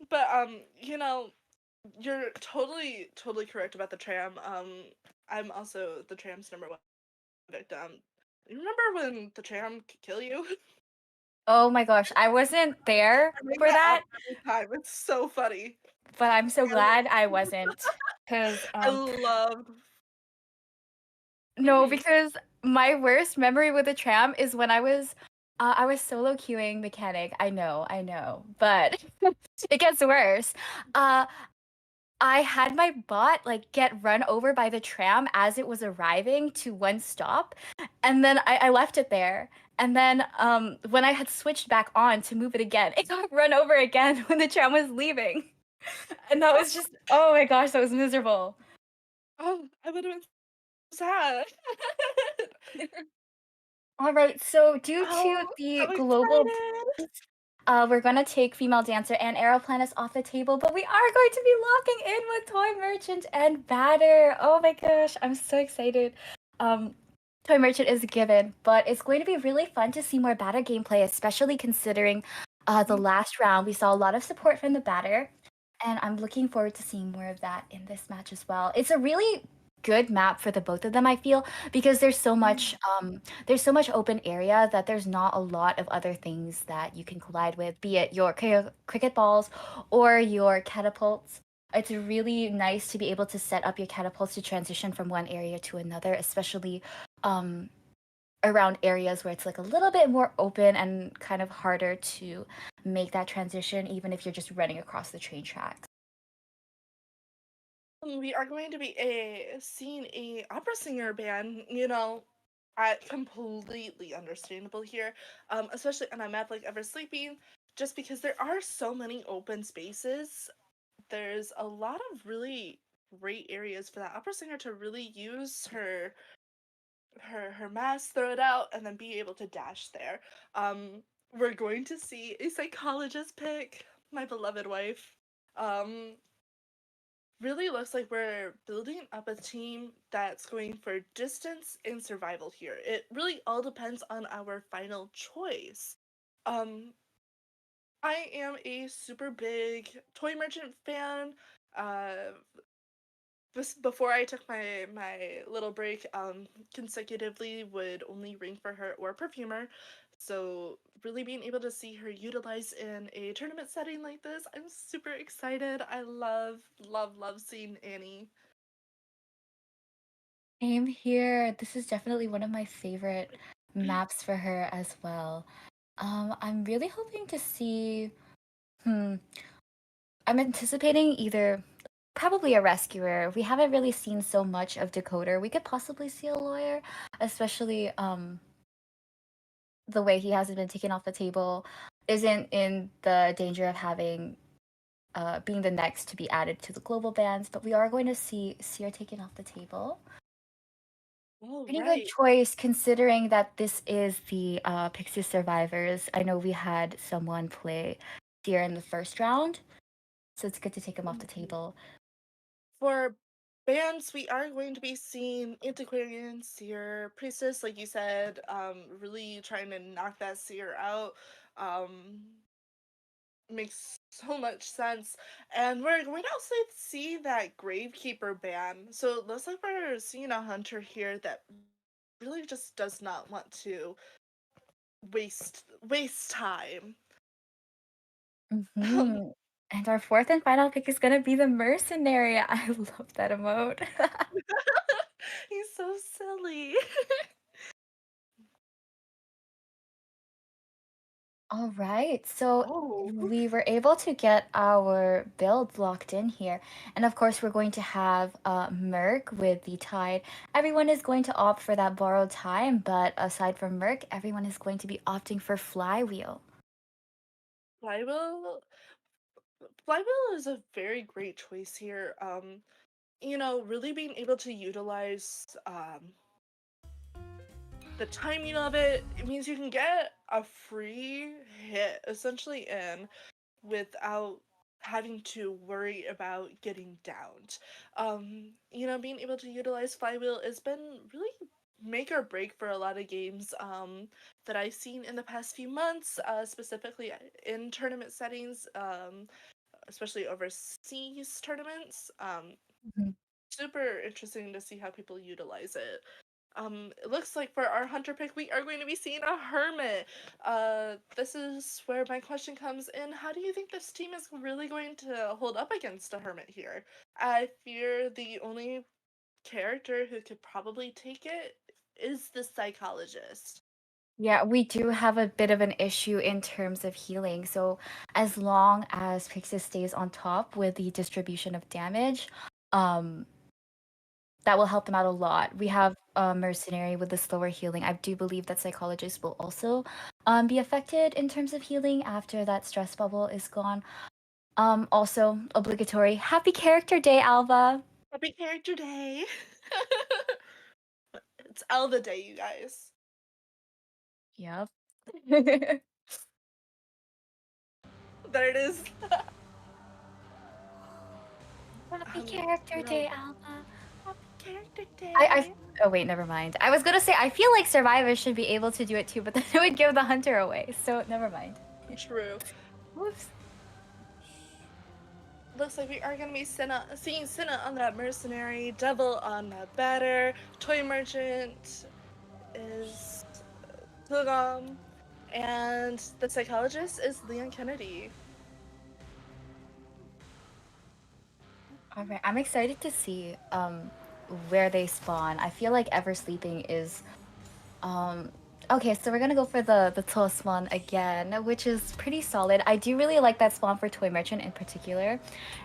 [SPEAKER 2] But you're totally correct about the tram. I'm also the tram's number one victim. You remember when the tram could kill you?
[SPEAKER 1] Oh my gosh, I wasn't there
[SPEAKER 2] I bring
[SPEAKER 1] for
[SPEAKER 2] that up
[SPEAKER 1] that,
[SPEAKER 2] every time. It's so funny.
[SPEAKER 1] but I'm so
[SPEAKER 2] And
[SPEAKER 1] glad I wasn't. Because
[SPEAKER 2] I loved.
[SPEAKER 1] no,
[SPEAKER 2] Mhm.
[SPEAKER 1] because my worst memory with the tram is when I was solo queuing mechanic. I know, but it gets worse. Uh, I had my bot like get run over by the tram as it was arriving to one stop, and then I left it there. And then when I had switched back on to move it again, it got run over again when the tram was leaving. And that was just, oh my gosh, that was miserable.
[SPEAKER 2] Oh, I would have been sad.
[SPEAKER 1] All right, so due to
[SPEAKER 2] Oh,
[SPEAKER 1] the
[SPEAKER 2] so
[SPEAKER 1] global
[SPEAKER 2] excited.
[SPEAKER 1] we're gonna take female dancer and aeroplanist off the table, but we are going to be locking in with toy merchant and batter. Oh my gosh, I'm so excited. Um, toy merchant is a given, but it's going to be really fun to see more batter gameplay, especially considering the last round we saw a lot of support from the batter, and I'm looking forward to seeing more of that in this match as well. It's a really good map for the both of them, I feel, because there's so much open area that there's not a lot of other things that you can collide with, be it your cricket balls or your catapults. It's really nice to be able to set up your catapults to transition from one area to another, especially um, around areas where it's like a little bit more open and kind of harder to make that transition, even if you're just running across the train tracks.
[SPEAKER 2] We are going to be seeing a opera singer band, I completely understandable here. Especially on a map like Ever Sleeping, just because there are so many open spaces. There's a lot of really great areas for that opera singer to really use her mask, throw it out, and then be able to dash there. We're going to see a psychologist pick, my beloved wife. Um, really looks like we're building up a team that's going for distance and survival here. It really all depends on our final choice. Um, I am a super big toy merchant fan. Uh, before I took my little break, consecutively would only ring for her or perfumer. So really being able to see her utilized in a tournament setting like this, I'm super excited. I love seeing Annie.
[SPEAKER 1] Same here. This is definitely one of my favorite maps for her as well. I'm really hoping to see. Hmm. I'm anticipating either probably a rescuer. We haven't really seen so much of Decoder. We could possibly see a lawyer, especially the way he hasn't been taken off the table, isn't in the danger of having being the next to be added to the global bans. But we are going to see Seer taken off the table.
[SPEAKER 2] All
[SPEAKER 1] Pretty good
[SPEAKER 2] right.
[SPEAKER 1] choice considering that this is the Pyxis survivors. I know we had someone play Seer in the first round, so it's good to take him off the
[SPEAKER 2] Mhm.
[SPEAKER 1] table.
[SPEAKER 2] For bands, we are going to be seeing Antiquarian, Seer, Priestess, like you said, really trying to knock that Seer out. Makes so much sense. And we're going to also see that Gravekeeper ban. So it looks like we're seeing a hunter here that really just does not want to waste time.
[SPEAKER 1] Hmm. And our fourth and final pick is gonna be the mercenary. I love that emote.
[SPEAKER 2] He's so silly.
[SPEAKER 1] All right, so
[SPEAKER 2] Oh.
[SPEAKER 1] we were able to get our build locked in here. And of course, we're going to have Merc with the Tide. Everyone is going to opt for that borrowed time, but aside from Merc, everyone is going to be opting for Flywheel.
[SPEAKER 2] Flywheel Flywheel is a very great choice here. Really being able to utilize the timing of it means you can get a free hit essentially in without having to worry about getting downed. Being able to utilize Flywheel has been really make or break for a lot of games that I've seen in the past few months, specifically in tournament settings, especially overseas tournaments.
[SPEAKER 1] Mhm.
[SPEAKER 2] Super interesting to see how people utilize it. It looks like for our hunter pick, we are going to be seeing a hermit. This is where my question comes in. How do you think this team is really going to hold up against a hermit here? I fear the only character who could probably take it is the psychologist.
[SPEAKER 1] Yeah, we do have a bit of an issue in terms of healing. So as long as Pyxis stays on top with the distribution of damage, um, that will help them out a lot. We have a mercenary with the slower healing. I do believe that psychologists will also be affected in terms of healing after that stress bubble is gone. Also obligatory. Happy Character Day, Alva.
[SPEAKER 2] Happy Character Day! It's Elva Day, you guys.
[SPEAKER 1] Yep.
[SPEAKER 2] There it is.
[SPEAKER 1] Happy
[SPEAKER 2] um,
[SPEAKER 1] Character
[SPEAKER 2] you know,
[SPEAKER 1] Day, Alva.
[SPEAKER 2] Happy Character
[SPEAKER 1] I
[SPEAKER 2] Day.
[SPEAKER 1] oh wait, never mind. I was gonna say I feel like survivors should be able to do it too, but then it would give the hunter away. So never mind.
[SPEAKER 2] True.
[SPEAKER 1] Whoops.
[SPEAKER 2] Looks like we are going to be seeing Senna on that mercenary, Devil on that batter, Toy Merchant is Tugam, and the psychologist is Leon Kennedy.
[SPEAKER 1] All right, I'm excited to see where they spawn. I feel like Ever Sleeping is okay, so we're gonna go for the Toa spawn again, which is pretty solid. I do really like that spawn for Toy Merchant in particular.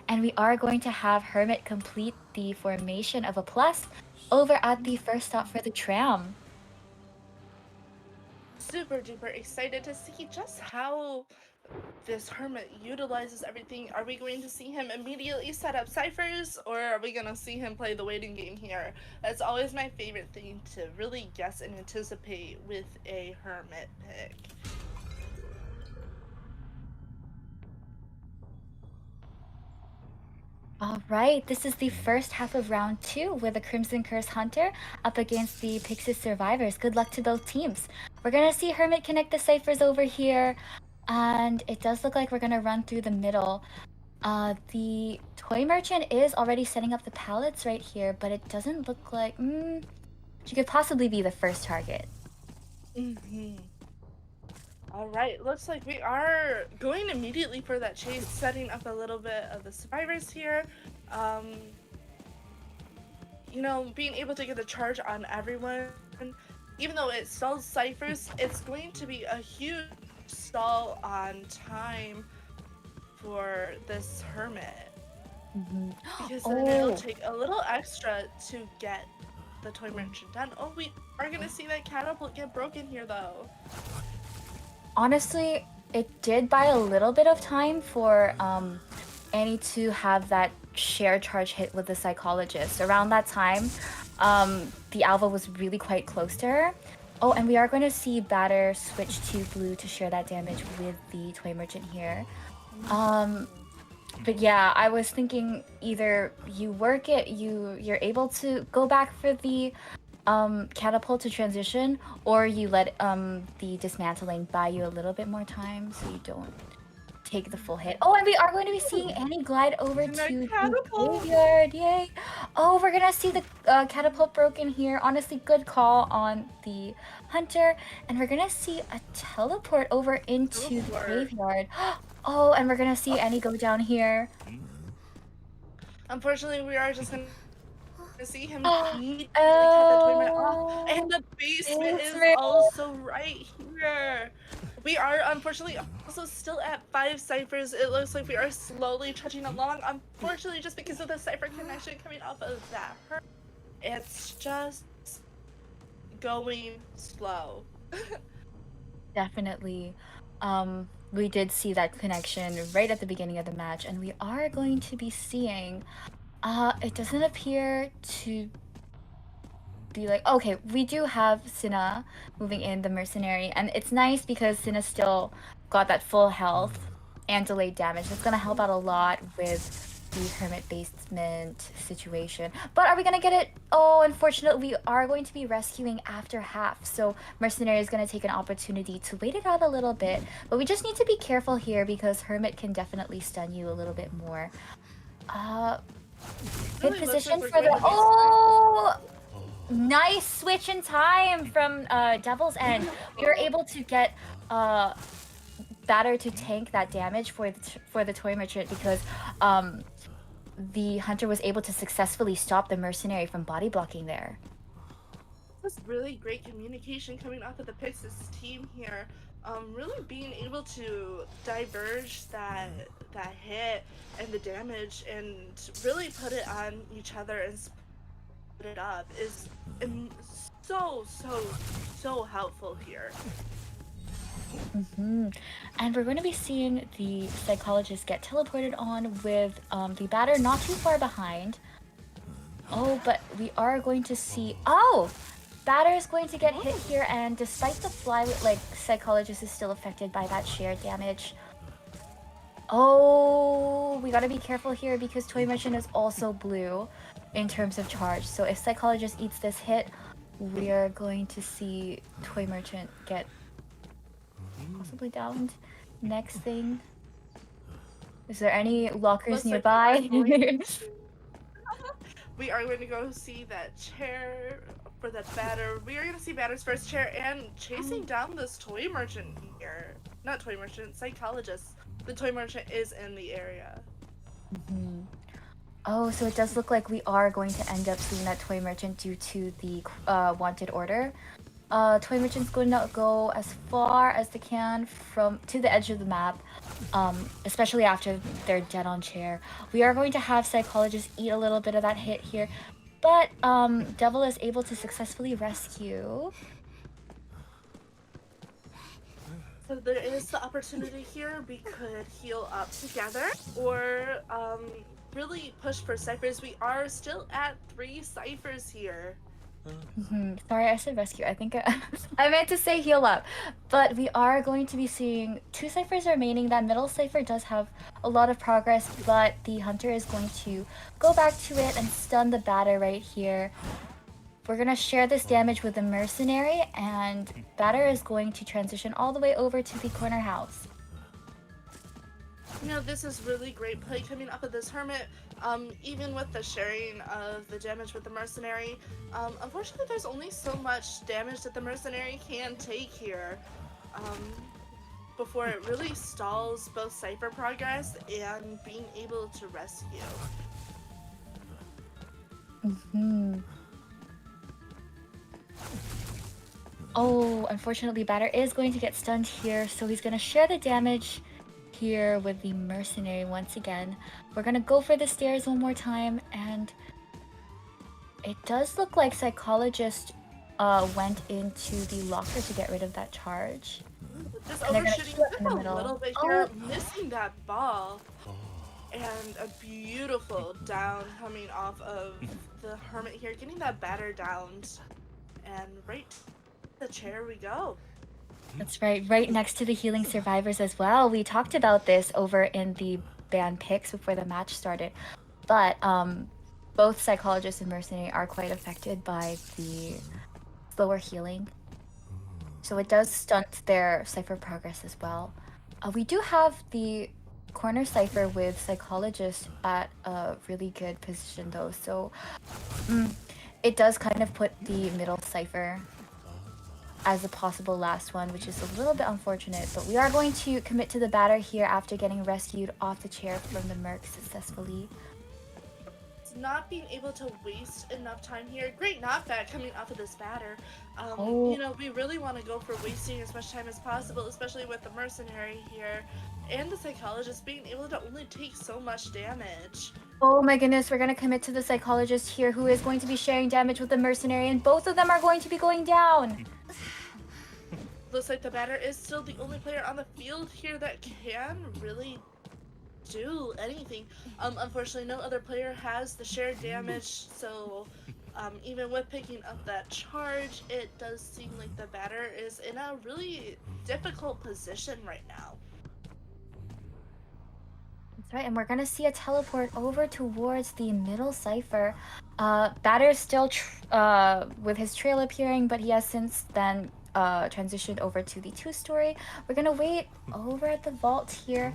[SPEAKER 1] And we are going to have Hermit complete the formation of a plus over at the first stop for the tram.
[SPEAKER 2] Super duper excited to see just how this hermit utilizes everything. Are we going to see him immediately set up ciphers, or are we going to see him play the waiting game here? That's always my favorite thing to really guess and anticipate with a hermit pick.
[SPEAKER 1] All right, this is the first half of round 2 with the Crimson Curse Hunter up against the Pyxis Survivors. Good luck to both teams. We're gonna see Hermit connect the ciphers over here, and it does look like we're gonna run through the middle. The Toy Merchant is already setting up the pallets right here, but it doesn't look like... she could possibly be the first target.
[SPEAKER 2] All right, looks like we are going immediately for that chase, setting up a little bit of the survivors here. Being able to get a charge on everyone, even though it stalls ciphers, it's going to be a huge stall on time for this hermit. Because then it'll
[SPEAKER 1] Oh,
[SPEAKER 2] take a little extra to get the toy merchant done. Oh, we are gonna see that catapult get broken here though.
[SPEAKER 1] honestly, it did buy a little bit of time for Annie to have that share charge hit with the psychologist. Around that time, the Alva was really quite close to her. Oh, and we are going to see Batter switch to blue to share that damage with the Toy Merchant here. But yeah, I was thinking either you work it, you're able to go back for the catapult to transition, or you let the dismantling buy you a little bit more time so you don't take the full hit. Oh, and we are going to be seeing Annie glide over
[SPEAKER 2] And that
[SPEAKER 1] to the
[SPEAKER 2] catapult.
[SPEAKER 1] graveyard. Yay! Oh, we're gonna see the catapult broken here. Honestly, good call on the hunter. And we're gonna see a teleport over into the
[SPEAKER 2] Teleport.
[SPEAKER 1] graveyard. Oh, and we're gonna see Annie go down here.
[SPEAKER 2] Unfortunately, we are just gonna see him
[SPEAKER 1] Oh,
[SPEAKER 2] immediately cut that toy man off, and the basement is
[SPEAKER 1] basement.
[SPEAKER 2] also right here. We are unfortunately also still at 5 ciphers. It looks like we are slowly trudging along. Unfortunately, just because of the cipher connection coming off of that hurt, it's just going slow.
[SPEAKER 1] Definitely. We did see that connection right at the beginning of the match, and we are going to be seeing. It doesn't appear to be like, okay, we do have Cinna moving in the mercenary, and it's nice because Cinna still got that full health and delayed damage. That's gonna help out a lot with the hermit basement situation. But are we gonna get it? Oh, unfortunately, we are going to be rescuing after half, so mercenary is gonna take an opportunity to wait it out a little bit. But we just need to be careful here because hermit can definitely stun you a little bit more. Good
[SPEAKER 2] Really looks
[SPEAKER 1] position
[SPEAKER 2] like
[SPEAKER 1] for
[SPEAKER 2] we're
[SPEAKER 1] the.
[SPEAKER 2] going to be
[SPEAKER 1] Oh! Nice switch in time from Devil's End. We were able to get Batter to tank that damage for the toy merchant because the hunter was able to successfully stop the mercenary from body blocking there.
[SPEAKER 2] This really great communication coming off of the Pyxis team here. Really being able to diverge that hit and the damage and really put it on each other and split it up is so helpful here.
[SPEAKER 1] And we're going to be seeing the psychologist get teleported on with the batter not too far behind. Oh, but we are going to see. Oh! Batter is going to get hit here, and despite the fly, like, psychologist is still affected by that shared damage. Oh, we gotta be careful here because Toy Merchant is also blue in terms of charge. So if Psychologist eats this hit, we're going to see Toy Merchant get possibly downed. Next thing. Is there any lockers
[SPEAKER 2] Looks like we are
[SPEAKER 1] nearby?
[SPEAKER 2] we are going to go see that chair for that batter. We are going to see batter's first chair and chasing down this toy merchant here. Not toy merchant, psychologist. The toy merchant is in the area.
[SPEAKER 1] Oh, so it does look like we are going to end up seeing that Toy Merchant due to the wanted order. Toy Merchant's going to go as far as they can to the edge of the map, especially after they're dead on chair. We are going to have Psychologist eat a little bit of that hit here, but Devil is able to successfully rescue.
[SPEAKER 2] So there is the opportunity here. We could heal up together or really push for ciphers. We are still at 3 ciphers here.
[SPEAKER 1] Sorry, I said rescue. I think I meant to say heal up. But we are going to be seeing 2 ciphers remaining. That middle cipher does have a lot of progress, but the hunter is going to go back to it and stun the batter right here. We're going to share this damage with the mercenary, and batter is going to transition all the way over to the corner house.
[SPEAKER 2] You know, this is really great play coming up of this hermit. Even with the sharing of the damage with the mercenary, unfortunately there's only so much damage that the mercenary can take here before it really stalls both cipher progress and being able to rescue.
[SPEAKER 1] Oh, unfortunately, batter is going to get stunned here, so he's going to share the damage here with the mercenary once again. We're gonna go for the stairs one more time, and it does look like Psychologist went into the locker to get rid of that charge.
[SPEAKER 2] Just
[SPEAKER 1] And they're gonna
[SPEAKER 2] overshooting
[SPEAKER 1] queue up
[SPEAKER 2] just
[SPEAKER 1] in the
[SPEAKER 2] a
[SPEAKER 1] middle.
[SPEAKER 2] little bit here, missing that ball. And a beautiful down coming off of the hermit here, getting that batter downed. And right to the chair we go.
[SPEAKER 1] That's right next to the healing survivors as well. We talked about this over in the band picks before the match started, but both Psychologist and Mercenary are quite affected by the slower healing, so it does stunt their cipher progress as well. We do have the corner cipher with Psychologist at a really good position though, so it does kind of put the middle cipher as a possible last one, which is a little bit unfortunate, but we are going to commit to the batter here after getting rescued off the chair from the merc successfully.
[SPEAKER 2] not being able to waste enough time here. Great knockback coming off of this batter.
[SPEAKER 1] Oh,
[SPEAKER 2] We really want to go for wasting as much time as possible, especially with the mercenary here and the psychologist being able to only take so much damage.
[SPEAKER 1] oh my goodness, we're gonna commit to the psychologist here who is going to be sharing damage with the mercenary, and both of them are going to be going down.
[SPEAKER 2] Looks like the batter is still the only player on the field here that can really do anything. Unfortunately, no other player has the shared damage, so even with picking up that charge, it does seem like the batter is in a really difficult position right now.
[SPEAKER 1] That's right, and we're gonna see a teleport over towards the middle cipher. Batter's still with his trail appearing, but he has since then transitioned over to the two-story. We're gonna wait over at the vault here,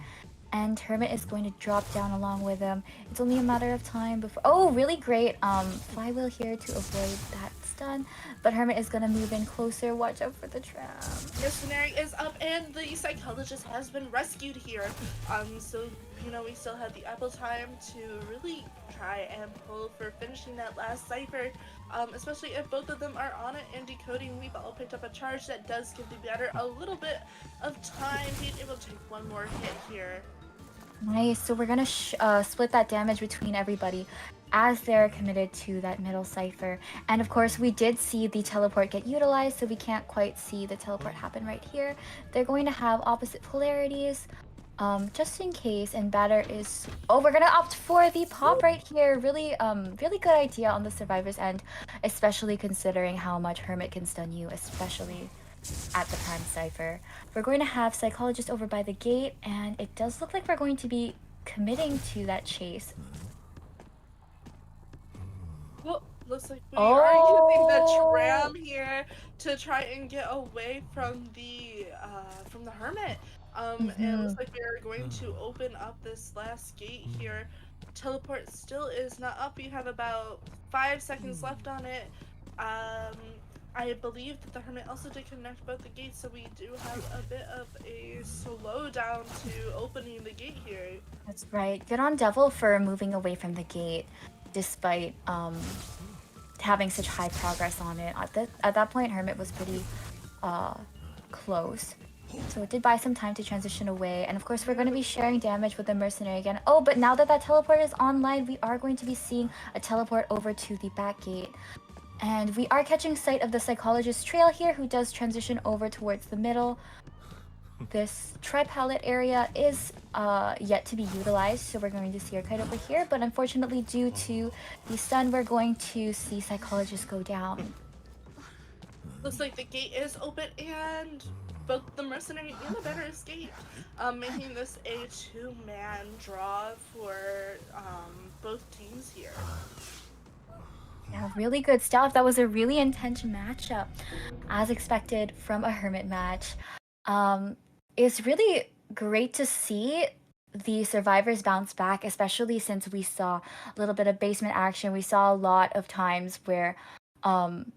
[SPEAKER 1] and Hermit is going to drop down along with him. It's only a matter of time before. Oh, really great! Flywheel here to avoid that stun, but Hermit is gonna move in closer. Watch out for the trap.
[SPEAKER 2] Mercenary is up and the psychologist has been rescued here. So we still have the ample time to really try and pull for finishing that last cipher. Especially if both of them are on it and decoding. We've all picked up a charge that does give the batter a little bit of time being able to take one more hit here.
[SPEAKER 1] Nice. So we're gonna split that damage between everybody as they're committed to that middle cipher. And of course, we did see the teleport get utilized, so we can't quite see the teleport happen right here. They're going to have opposite polarities, just in case. And batter is... Oh, we're gonna opt for the pop right here. Really, really good idea on the survivor's end, especially considering how much Hermit can stun you, especially at the prime cipher. We're going to have psychologist over by the gate, and it does look like we're going to be committing to that chase.
[SPEAKER 2] Well, looks like we are using the
[SPEAKER 1] Oh,
[SPEAKER 2] tram here to try and get away from the hermit. And it looks like we are going to open up this last gate here. Teleport still is not up. You have about 5 seconds left on it. Um, I believe that the hermit also did connect both the gates, so we do have a bit of a slowdown to opening the gate here.
[SPEAKER 1] that's right. Good on Devil for moving away from the gate, despite having such high progress on it. At that point, Hermit was pretty uh, close. So it did buy some time to transition away. And of course, we're going to be sharing damage with the mercenary again. Oh, but now that that teleport is online, we are going to be seeing a teleport over to the back gate. And we are catching sight of the psychologist trail here, who does transition over towards the middle. This tri-palette area is yet to be utilized, so we're going to see our kite over here. But unfortunately, due to the stun, we're going to see psychologist go down.
[SPEAKER 2] Looks like the gate is open and both the mercenary and the better escape, making this a two-man draw for both teams here.
[SPEAKER 1] Yeah, really good stuff. That was a really intense matchup, as expected from a Hermit match. It's really great to see the survivors bounce back, especially since we saw a little bit of basement action. We saw a lot of times where um,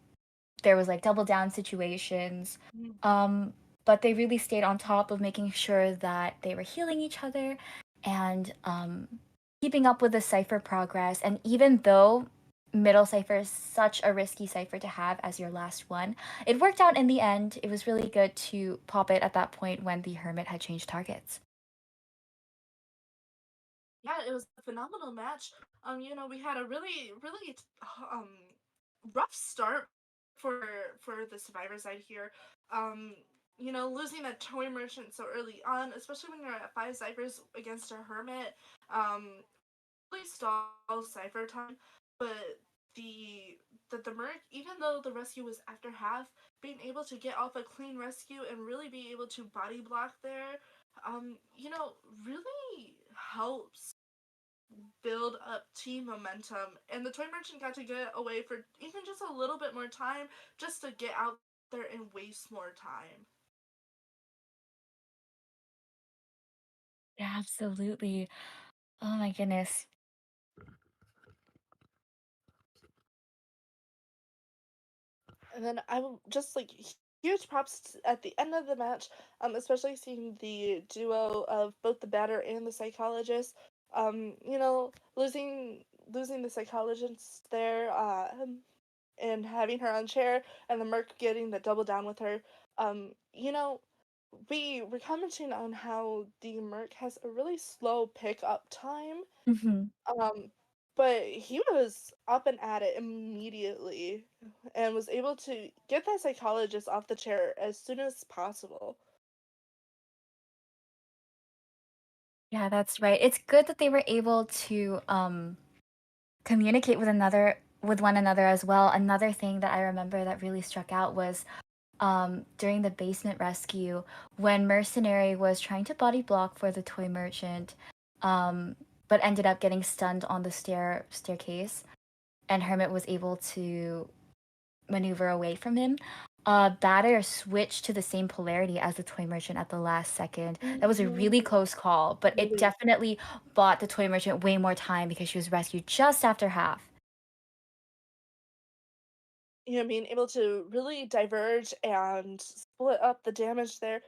[SPEAKER 1] there was like double down situations. Um, but they really stayed on top of making sure that they were healing each other and keeping up with the cipher progress. And even though middle cipher is such a risky cipher to have as your last one, it worked out in the end. It was really good to pop it at that point when the hermit had changed targets.
[SPEAKER 2] Yeah, it was a phenomenal match. We had a really um rough start for the survivor side here. Um, losing a toy merchant so early on, especially when you're at 5 ciphers against a hermit, really stalls cipher time. But the merc, even though the rescue was after half, being able to get off a clean rescue and really be able to body block there, really helps build up team momentum. And the toy merchant got to get away for even just a little bit more time, just to get out there and waste more time.
[SPEAKER 1] Yeah, absolutely. Oh my goodness.
[SPEAKER 2] And then I will just like huge props at the end of the match, especially seeing the duo of both the batter and the psychologist. Losing losing the psychologist there, and having her on chair, and the Merc getting the double down with her. You know, we were commenting on how the Merc has a really slow pickup time.
[SPEAKER 1] Hmm.
[SPEAKER 2] Um, but he was up and at it immediately and was able to get that psychologist off the chair as soon as possible.
[SPEAKER 1] Yeah, that's right. It's good that they were able to communicate with one another as well. Another thing that I remember that really struck out was during the basement rescue when Mercenary was trying to body block for the toy merchant, um, but ended up getting stunned on the staircase, and Hermit was able to maneuver away from him. Batter switched to the same polarity as the toy merchant at the last second. That was a really
[SPEAKER 2] Mhm.
[SPEAKER 1] close call, but it
[SPEAKER 2] Really,
[SPEAKER 1] definitely bought the toy merchant way more time because she was rescued just after half.
[SPEAKER 2] being able to really diverge and split up the damage there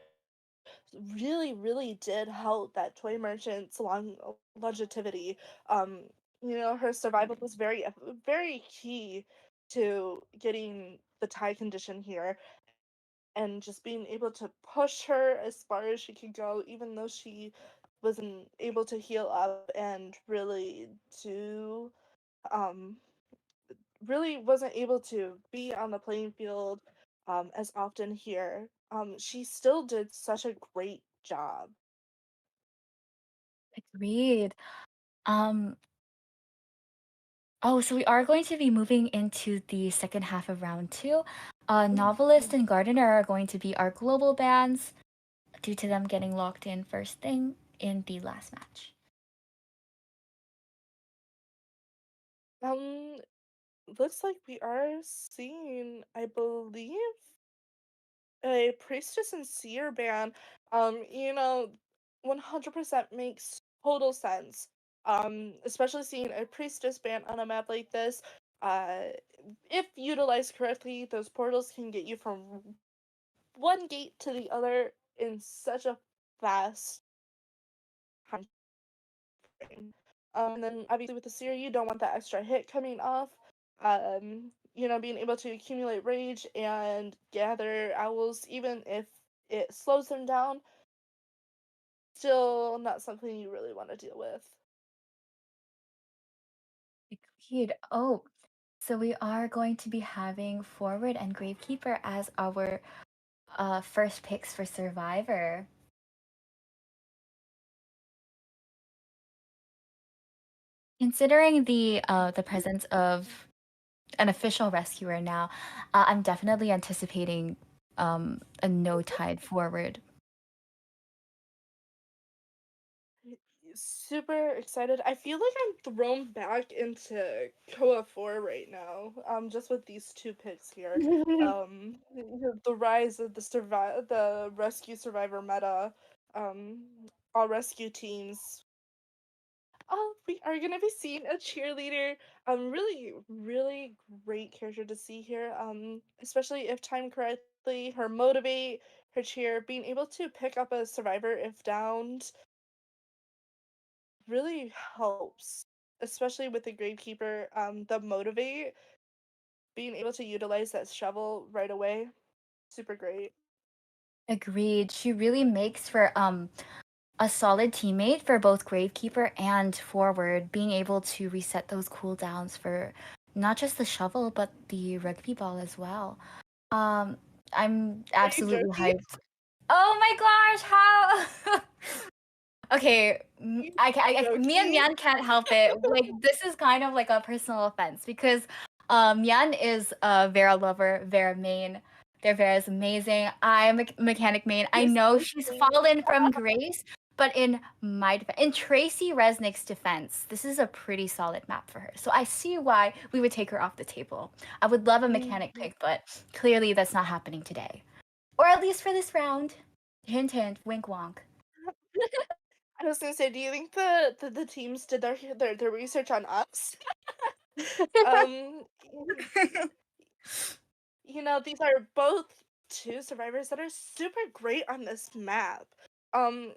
[SPEAKER 2] really, really did help that toy merchant's longevity. Um, her survival was very key to getting the tie condition here, and just being able to push her as far as she could go, even though she wasn't able to heal up and do um really wasn't able to be on the playing field as often here. She still did such a great job.
[SPEAKER 1] Agreed. Um, Oh, so we are going to be moving into the second half of round two. Novelist and Gardener are going to be our global bans due to them getting locked in first thing in the last match.
[SPEAKER 2] Um, looks like we are seeing, I believe, a priestess and seer ban. 100% makes total sense. Especially seeing a priestess ban on a map like this. Uh, if utilized correctly, those portals can get you from one gate to the other in such a fast time frame. And then obviously with the seer, you don't want that extra hit coming off. Being able to accumulate rage and gather owls, even if it slows them down, still not something you really want to deal with.
[SPEAKER 1] Agreed. Oh, so we are going to be having Forward and Gravekeeper as our first picks for Survivor. Considering the presence of an official rescuer now, I'm definitely anticipating a no tide forward.
[SPEAKER 2] Super excited. I feel like I'm thrown back into Koa 4 right now. Just with these two picks here. The rise of the rescue survivor meta. All rescue teams. Oh, we are gonna be seeing a cheerleader. Really, really great character to see here. Especially if timed correctly, her motivate, her cheer, being able to pick up a survivor if downed really helps, especially with the gravekeeper. The motivate, being able to utilize that shovel right away, super great.
[SPEAKER 1] Agreed. She really makes for a solid teammate for both Gravekeeper and Forward, being able to reset those cooldowns for not just the shovel but the rugby ball as well. Um, I'm
[SPEAKER 2] Are you
[SPEAKER 1] absolutely
[SPEAKER 2] joking?
[SPEAKER 1] hyped. Oh my gosh, how? Okay,
[SPEAKER 2] You
[SPEAKER 1] me and
[SPEAKER 2] joking?
[SPEAKER 1] Mian can't help it. Like this is kind of like a personal offense because Mian is a Vera lover, Vera main. Their Vera is amazing. I'm a mechanic main. I
[SPEAKER 2] You're
[SPEAKER 1] know
[SPEAKER 2] so
[SPEAKER 1] she's
[SPEAKER 2] sweet.
[SPEAKER 1] fallen from grace, but in Tracy Resnick's defense, this is a pretty solid map for her. So I see why we would take her off the table. I would love a mechanic
[SPEAKER 2] Mhm.
[SPEAKER 1] pick, but clearly that's not happening today, or at least for this round. Hint, hint, wink, wonk.
[SPEAKER 2] I was gonna say, do you think the teams did their research on us? um, these are both two survivors that are super great on this map. Um,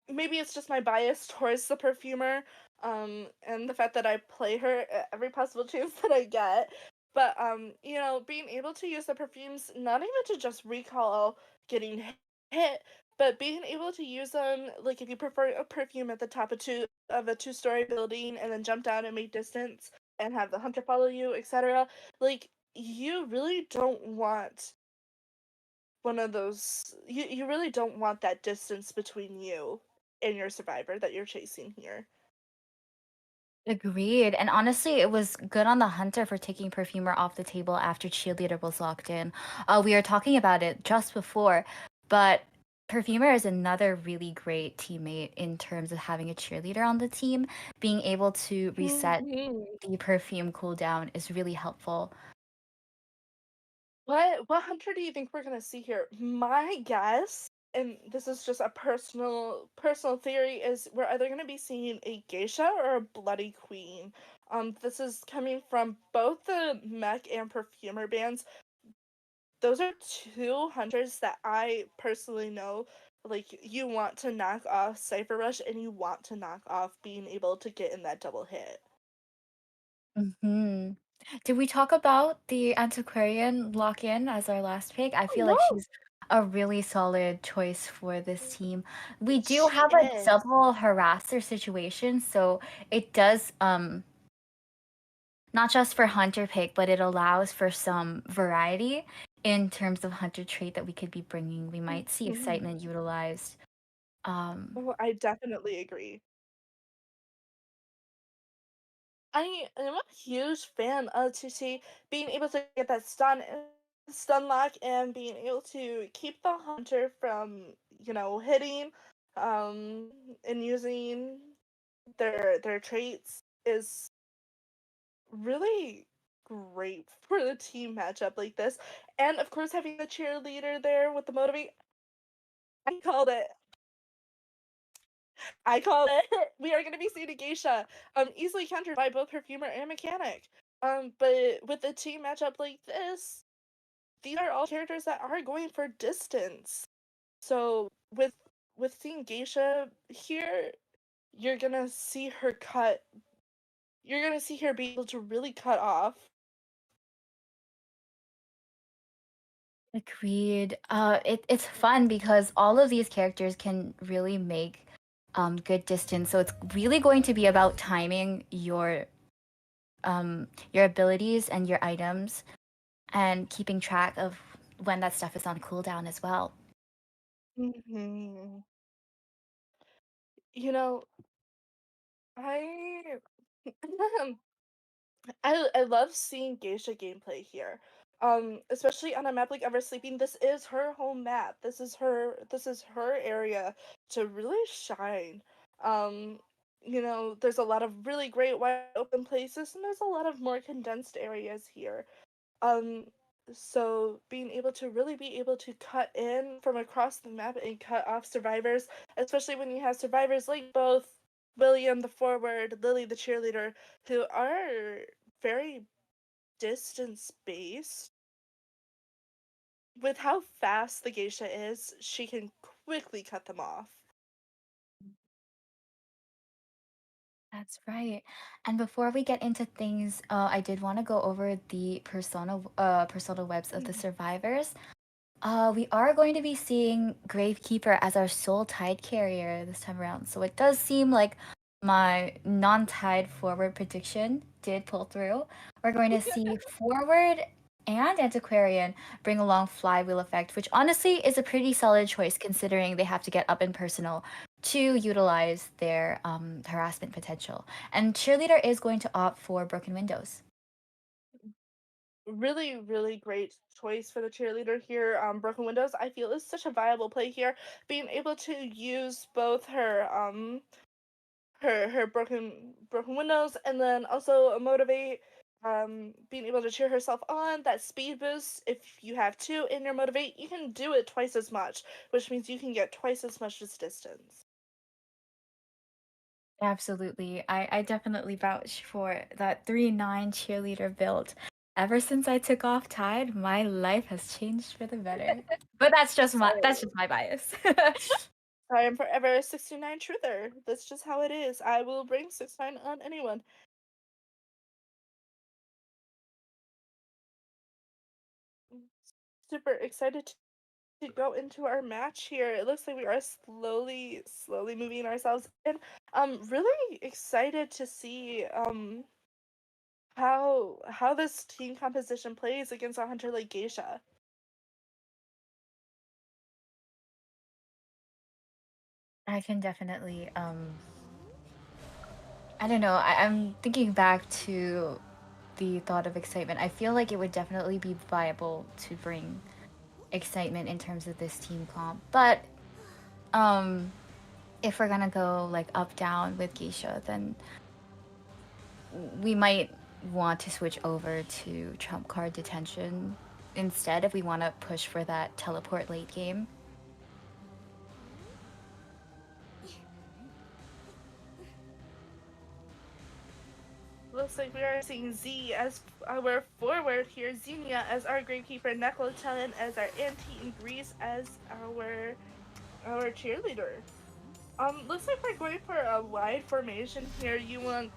[SPEAKER 2] Maybe it's just my bias towards the perfumer, and the fact that I play her at every possible chance that I get. But you know, being able to use the perfumes not even to just recall getting hit, but being able to use them like if you prefer a perfume at the top of a two-story building and then jump down and make distance and have the hunter follow you, etc. Like you really don't want one of those you really don't want that distance between you and your survivor that you're chasing here.
[SPEAKER 1] Agreed. And honestly, it was good on the hunter for taking perfumer off the table after cheerleader was locked in. We were talking about it just before, but perfumer is another really great teammate in terms of having a cheerleader on the team. Being able to reset
[SPEAKER 2] Mhm.
[SPEAKER 1] the perfume cooldown is really helpful.
[SPEAKER 2] What hunter do you think we're gonna see here? My guess, and this is just a personal theory, is we're either gonna be seeing a geisha or a bloody queen. This is coming from both the mech and perfumer bands. Those are two hunters that I personally know. Like you want to knock off Cypher Rush and you want to knock off being able to get in that double hit.
[SPEAKER 1] Hmm. Did we talk about the antiquarian lock-in as our last pick? I
[SPEAKER 2] Oh
[SPEAKER 1] feel like
[SPEAKER 2] no,
[SPEAKER 1] she's a really solid choice for this team. We do
[SPEAKER 2] she
[SPEAKER 1] have a
[SPEAKER 2] is.
[SPEAKER 1] double harasser situation, so it does not just for hunter pick, but it allows for some variety in terms of hunter trait that we could be bringing. We might see
[SPEAKER 2] Mhm.
[SPEAKER 1] excitement utilized. Um,
[SPEAKER 2] Oh, I definitely agree. I am a huge fan of Tushi being able to get that stun lock and being able to keep the hunter from, you know, hitting and using their traits is really great for the team matchup like this. And of course having the cheerleader there with the motivate. I called it. I called it. We are gonna be seeing a geisha, easily countered by both perfumer and mechanic. But with a team matchup like this, these are all characters that are going for distance. So with seeing geisha here, you're gonna see her cut. You're gonna see her be able to really cut off.
[SPEAKER 1] Agreed. It's fun because all of these characters can really make good distance. So it's really going to be about timing your abilities and your items and keeping track of when that stuff is on cooldown as well.
[SPEAKER 2] Mhm. You know, I I love seeing geisha gameplay here. Especially on a map like Ever Sleeping. This is her home map. This is her area to really shine. Um, you know, there's a lot of really great wide open places and there's a lot of more condensed areas here. Um, so being able to really be able to cut in from across the map and cut off survivors, especially when you have survivors like both William the forward, Lily the cheerleader, who are very distance based. With how fast the geisha is, she can quickly cut them off.
[SPEAKER 1] That's right. And before we get into things, I did want to go over the persona webs of the
[SPEAKER 2] Mhm.
[SPEAKER 1] survivors. We are going to be seeing Gravekeeper as our sole tide carrier this time around. So it does seem like my non-tide forward prediction did pull through. We're going to see forward and antiquarian bring along flywheel effect, which honestly is a pretty solid choice considering they have to get up in personal to utilize their harassment potential. And cheerleader is going to opt for broken windows.
[SPEAKER 2] Really, really great choice for the cheerleader here. Broken Windows, I feel, is such a viable play here. Being able to use both her broken windows and then also motivate being able to cheer herself on that speed boost. If you have two in your motivate, you can do it twice as much, which means you can get twice as much distance.
[SPEAKER 1] Absolutely. I definitely vouch for that 3-9 cheerleader build. Ever since I took off Tide, my life has changed for the better. But that's just my
[SPEAKER 2] So
[SPEAKER 1] bias.
[SPEAKER 2] I am forever a 69 truther. That's just how it is. I will bring 69 on anyone. Mm, super excited to go into our match here. It looks like we are slowly moving ourselves in. Really excited to see how this team composition plays against a hunter like Geisha.
[SPEAKER 1] I can definitely I don't know. I'm thinking back to the thought of excitement. I feel like it would definitely be viable to bring excitement in terms of this team comp. But um if we're gonna go like up down with Geisha, then we might want to switch over to trump card detention instead if we want to push for that teleport late game.
[SPEAKER 2] Looks like we are seeing Z as our forward here, Xenia as our Gravekeeper, Neclotelin as our Auntie, and Grease as our cheerleader. Looks like we're going for a wide formation here. You want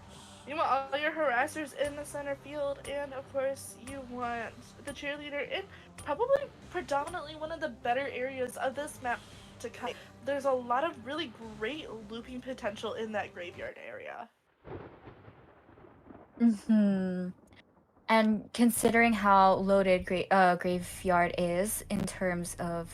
[SPEAKER 2] all your harassers in the center field, and of course you want the cheerleader in probably predominantly one of the better areas of this map to come. There's a lot of really great looping potential in that graveyard area.
[SPEAKER 1] Mm-hmm. And considering how loaded graveyard is in terms of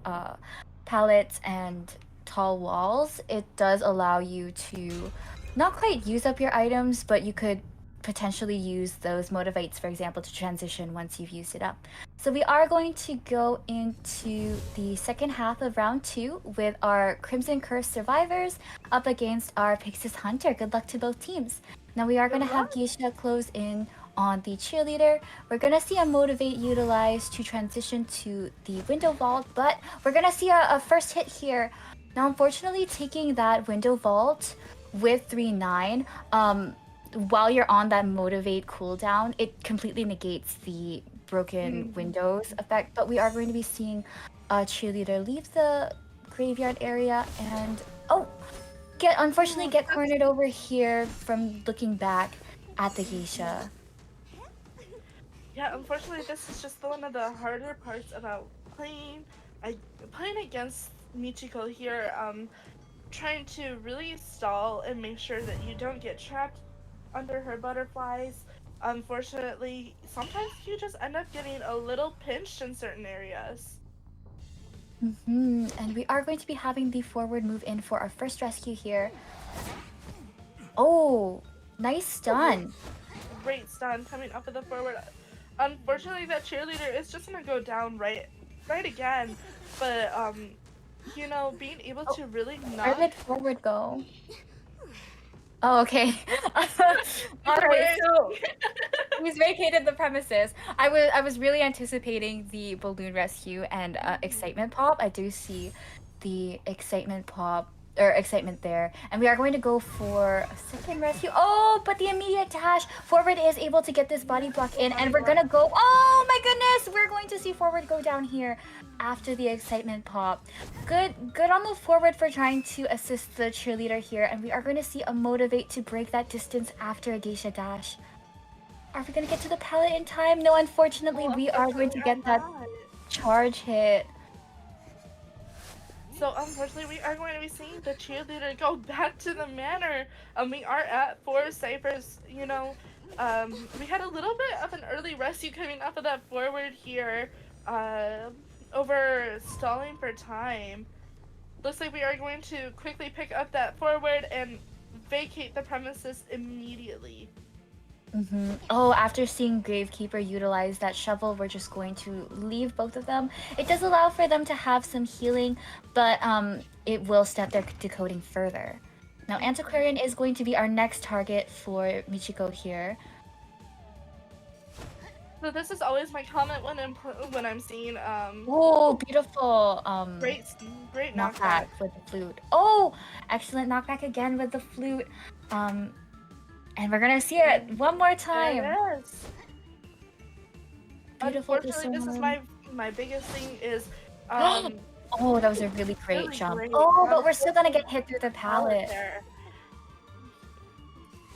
[SPEAKER 1] uh, pallets and tall walls, it does allow you to not quite use up your items, but you could potentially use those motivates, for example, to transition once you've used it up. So we are going to go into the second half of round 2 with our Crimson Curse survivors up against our Pyxis Hunter. Good luck to both teams. Now we are going to have Geisha close in on the cheerleader. We're gonna see a motivate utilized to transition to the window vault, but we're gonna see a first hit here. Now, unfortunately, taking that window vault with 3-9, while you're on that motivate cooldown, it completely negates the broken windows effect. But we are going to be seeing a cheerleader leave the graveyard area and unfortunately get cornered over here from looking back at the Geisha.
[SPEAKER 2] Yeah, unfortunately, this is just one of the harder parts about playing against Michiko here. Trying to really stall and make sure that you don't get trapped under her butterflies. Unfortunately, sometimes you just end up getting a little pinched in certain areas.
[SPEAKER 1] And we are going to be having the forward move in for our first rescue here. Oh, nice stun.
[SPEAKER 2] Great stun coming up with the forward. Unfortunately, that cheerleader is just gonna go down right again. But being able to really
[SPEAKER 1] Where
[SPEAKER 2] knock.
[SPEAKER 1] did forward go? Oh, okay. All
[SPEAKER 2] Where
[SPEAKER 1] right,
[SPEAKER 2] is
[SPEAKER 1] so he's vacated the premises. I was really anticipating the balloon rescue and excitement pop. I do see the excitement pop or excitement there, and we are going to go for a second rescue. Oh, but the immediate dash forward is able to get this body block in, and we're gonna go. Oh my goodness, we're going to see forward go down here after the excitement pop. Good on the forward for trying to assist the cheerleader here, and we are going to see a motivate to break that distance after a geisha dash. Are we gonna get to the pallet in time? No, unfortunately, we are going to get that charge hit.
[SPEAKER 2] So unfortunately, we are going to be seeing the cheerleader go back to the manor. We are at 4 ciphers. We had a little bit of an early rescue coming up of that forward here, over stalling for time. Looks like we are going to quickly pick up that forward and vacate the premises immediately.
[SPEAKER 1] Oh, after seeing Gravekeeper utilize that shovel, we're just going to leave both of them. It does allow for them to have some healing, but it will step their decoding further. Now, Antiquarian is going to be our next target for Michiko here.
[SPEAKER 2] So this is always my comment when I'm seeing
[SPEAKER 1] Oh, beautiful
[SPEAKER 2] great
[SPEAKER 1] knockback with the flute. Oh, excellent knockback again with the flute. And we're gonna see it one more time.
[SPEAKER 2] Yes.
[SPEAKER 1] Beautiful.
[SPEAKER 2] Unfortunately, this is my biggest thing is
[SPEAKER 1] Oh, that was a really great
[SPEAKER 2] Really
[SPEAKER 1] jump.
[SPEAKER 2] great.
[SPEAKER 1] Oh, but we're still gonna
[SPEAKER 2] Unfortunately,
[SPEAKER 1] get hit through the
[SPEAKER 2] pallet
[SPEAKER 1] pallet.
[SPEAKER 2] there.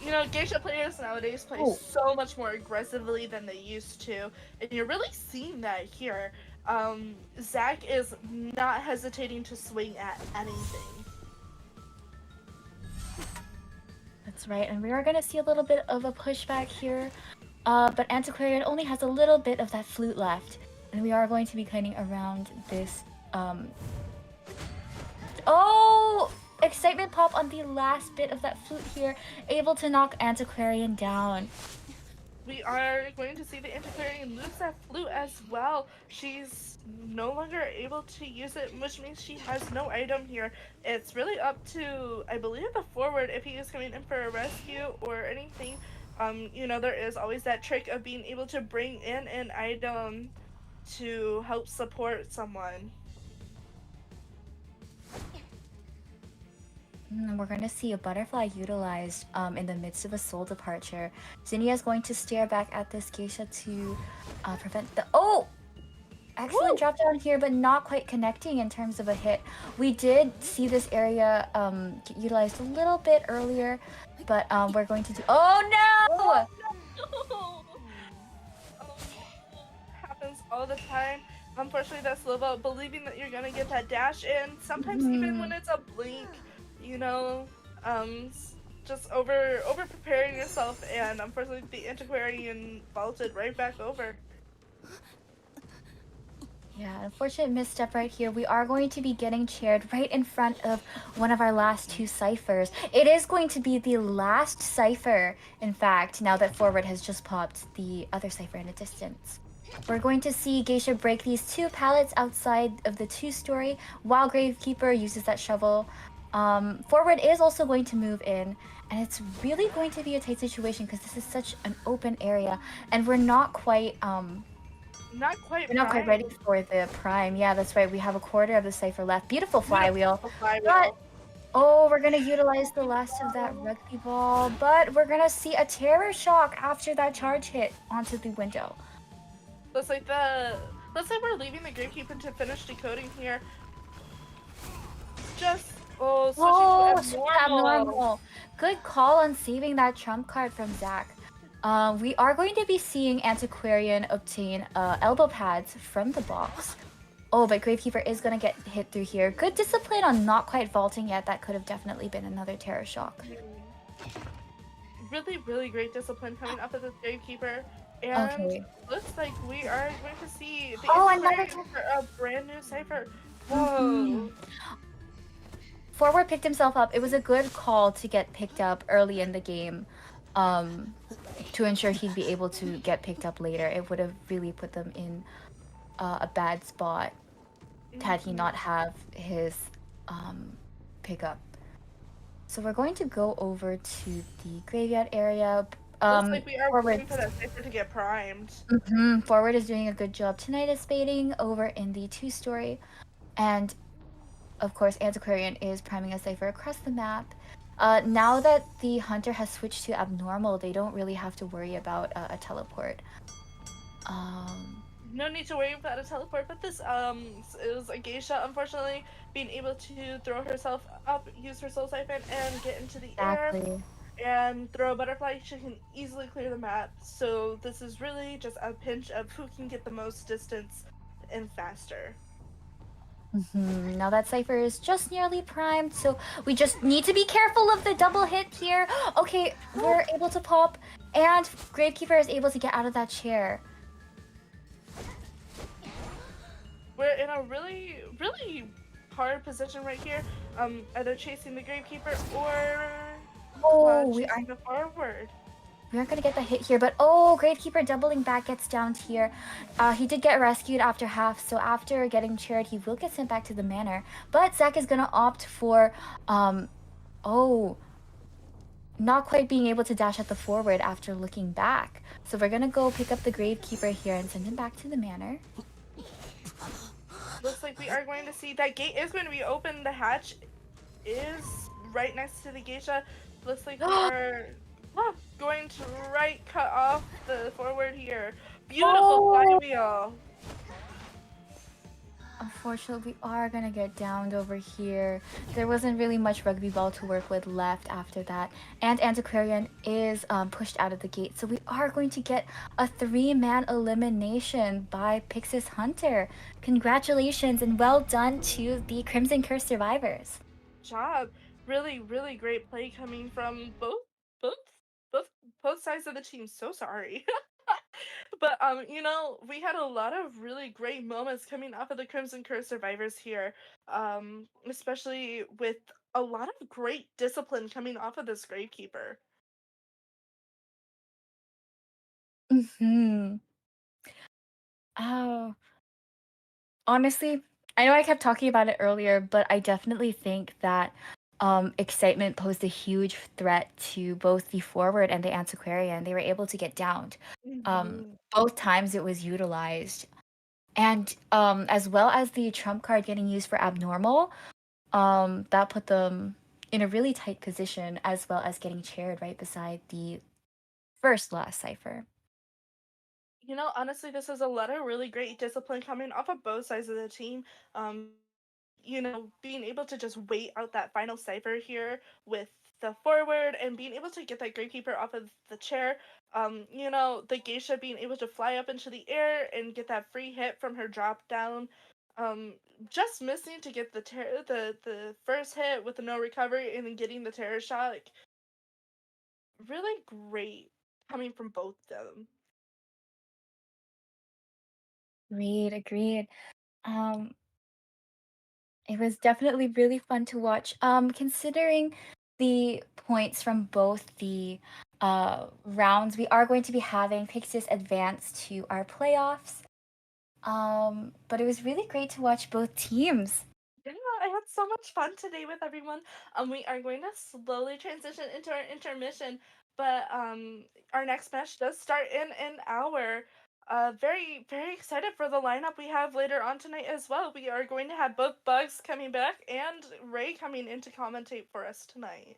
[SPEAKER 2] You know, geisha players nowadays play
[SPEAKER 1] Oh,
[SPEAKER 2] so much more aggressively than they used to, and you're really seeing that here. Zach is not hesitating to swing at anything.
[SPEAKER 1] that's right. And we are gonna see a little bit of a pushback here. But Antiquarian only has a little bit of that flute left. And we are going to be cutting around this. Oh! Excitement pop on the last bit of that flute here. Able to knock Antiquarian down.
[SPEAKER 2] We are going to see the antiquarian lose that flute as well. She's no longer able to use it, which means she has no item here. It's really up to, I believe, the forward if he is coming in for a rescue or anything. You know, there is always that trick of being able to bring in an item to help support someone.
[SPEAKER 1] We're going to see a butterfly utilized in the midst of a soul departure. Zinnia is going to stare back at this geisha to prevent the... Oh! Excellent
[SPEAKER 2] Woo!
[SPEAKER 1] drop down here, but not quite connecting in terms of a hit. We did see this area get utilized a little bit earlier, but we're going to do... Oh, no!
[SPEAKER 2] Oh, happens all the time. Unfortunately, that's about believing that you're gonna get that dash in. Sometimes even when it's a blink, you know, just over preparing yourself, and unfortunately, the antiquarian vaulted right back over.
[SPEAKER 1] Yeah, unfortunate misstep right here. We are going to be getting chaired right in front of one of our last two ciphers. It is going to be the last cipher, in fact, now that Forward has just popped the other cipher in a distance. We're going to see Geisha break these two pallets outside of the two-story while Gravekeeper uses that shovel. Forward is also going to move in, and it's really going to be a tight situation because this is such an open area, and we're not quite
[SPEAKER 2] Not quite
[SPEAKER 1] we're not quite
[SPEAKER 2] prime.
[SPEAKER 1] ready for the prime. Yeah, that's right. We have a quarter of the cipher left. Beautiful flywheel.
[SPEAKER 2] Beautiful
[SPEAKER 1] But,
[SPEAKER 2] flywheel.
[SPEAKER 1] oh, we're going to utilize the last of that rugby ball. But we're going to see a terror shock after that charge hit onto the window.
[SPEAKER 2] Looks like we're leaving the gravekeeper to finish decoding here. Just switching
[SPEAKER 1] Oh,
[SPEAKER 2] to
[SPEAKER 1] switch
[SPEAKER 2] abnormal.
[SPEAKER 1] abnormal. Good call on saving that trump card from Zach. We are going to be seeing Antiquarian obtain elbow pads from the box. Oh, but Gravekeeper is going to get hit through here. Good discipline on not quite vaulting yet. That could have definitely been another terror shock.
[SPEAKER 2] Really, really great discipline coming up of this gravekeeper. And
[SPEAKER 1] Okay.
[SPEAKER 2] looks like we are going to see the
[SPEAKER 1] Oh,
[SPEAKER 2] antiquarian
[SPEAKER 1] another
[SPEAKER 2] for a brand new cipher.
[SPEAKER 1] Mhm.
[SPEAKER 2] Whoa.
[SPEAKER 1] Forward picked himself up. It was a good call to get picked up early in the game, um, to ensure he'd be able to get picked up later. It would have really put them in a bad spot had he not have his pickup. So we're going to go over to the graveyard area.
[SPEAKER 2] Looks like we are
[SPEAKER 1] Forward.
[SPEAKER 2] waiting for that cipher to get primed.
[SPEAKER 1] Forward is doing a good job tonight at spading over in the two-story, and of course, Antiquarian is priming a cipher across the map. Now that the hunter has switched to abnormal, they don't really have to worry about a teleport.
[SPEAKER 2] No need to worry about a teleport, but this is a geisha, unfortunately, being able to throw herself up, use her soul siphon, and get into the air.
[SPEAKER 1] Exactly.
[SPEAKER 2] And throw a butterfly, she can easily clear the map. So this is really just a pinch of who can get the most distance and faster.
[SPEAKER 1] Now that cipher is just nearly primed, so we just need to be careful of the double hit here. Okay, we're able to pop, and Gravekeeper is able to get out of that chair.
[SPEAKER 2] We're in a really, really hard position right here. Either chasing the gravekeeper or
[SPEAKER 1] We
[SPEAKER 2] chasing the forward.
[SPEAKER 1] aren't gonna get the hit here, but oh, Gravekeeper doubling back gets down here. He did get rescued after half, so after getting chaired, he will get sent back to the manor. But Zach is gonna opt for, not quite being able to dash at the forward after looking back. So we're gonna go pick up the Gravekeeper here and send him back to the manor.
[SPEAKER 2] Looks like we are going to see that gate is going to be open. The hatch is right next to the geisha. Looks like we are going to cut off the forward here. Beautiful flywheel.
[SPEAKER 1] unfortunately, we are gonna get downed over here. There wasn't really much rugby ball to work with left after that, and Antiquarian is pushed out of the gate, so we are going to get a three-man elimination by Pyxis Hunter. Congratulations and well done to the Crimson Curse survivors.
[SPEAKER 2] Job. Really, really great play coming from both both both sides of the team. So sorry. But we had a lot of really great moments coming off of the Crimson Curse survivors here. Especially with a lot of great discipline coming off of this Gravekeeper.
[SPEAKER 1] Hmm. Oh, honestly, I know I kept talking about it earlier, but I definitely think that excitement posed a huge threat to both the forward and the antiquarian. They were able to get downed.
[SPEAKER 2] Mhm.
[SPEAKER 1] Both times it was utilized. And as well as the trump card getting used for abnormal, that put them in a really tight position, as well as getting chaired right beside the first last cipher.
[SPEAKER 2] Honestly, this is a lot of really great discipline coming off of both sides of the team. Um, being able to just wait out that final cipher here with the forward and being able to get that Gravekeeper off of the chair. The Geisha being able to fly up into the air and get that free hit from her drop down. Um, just missing to get the first hit with the no recovery and then getting the terror shot. Like, really great coming from both of them.
[SPEAKER 1] Agreed, agreed. Um, it was definitely really fun to watch. Considering the points from both the rounds, we are going to be having Pyxis advance to our playoffs. But it was really great to watch both teams.
[SPEAKER 2] Yeah, I had so much fun today with everyone. We are going to slowly transition into our intermission, but our next match does start in an hour. Very very excited for the lineup we have later on tonight as well. We are going to have both Bugs coming back and Ray coming in to commentate for us tonight.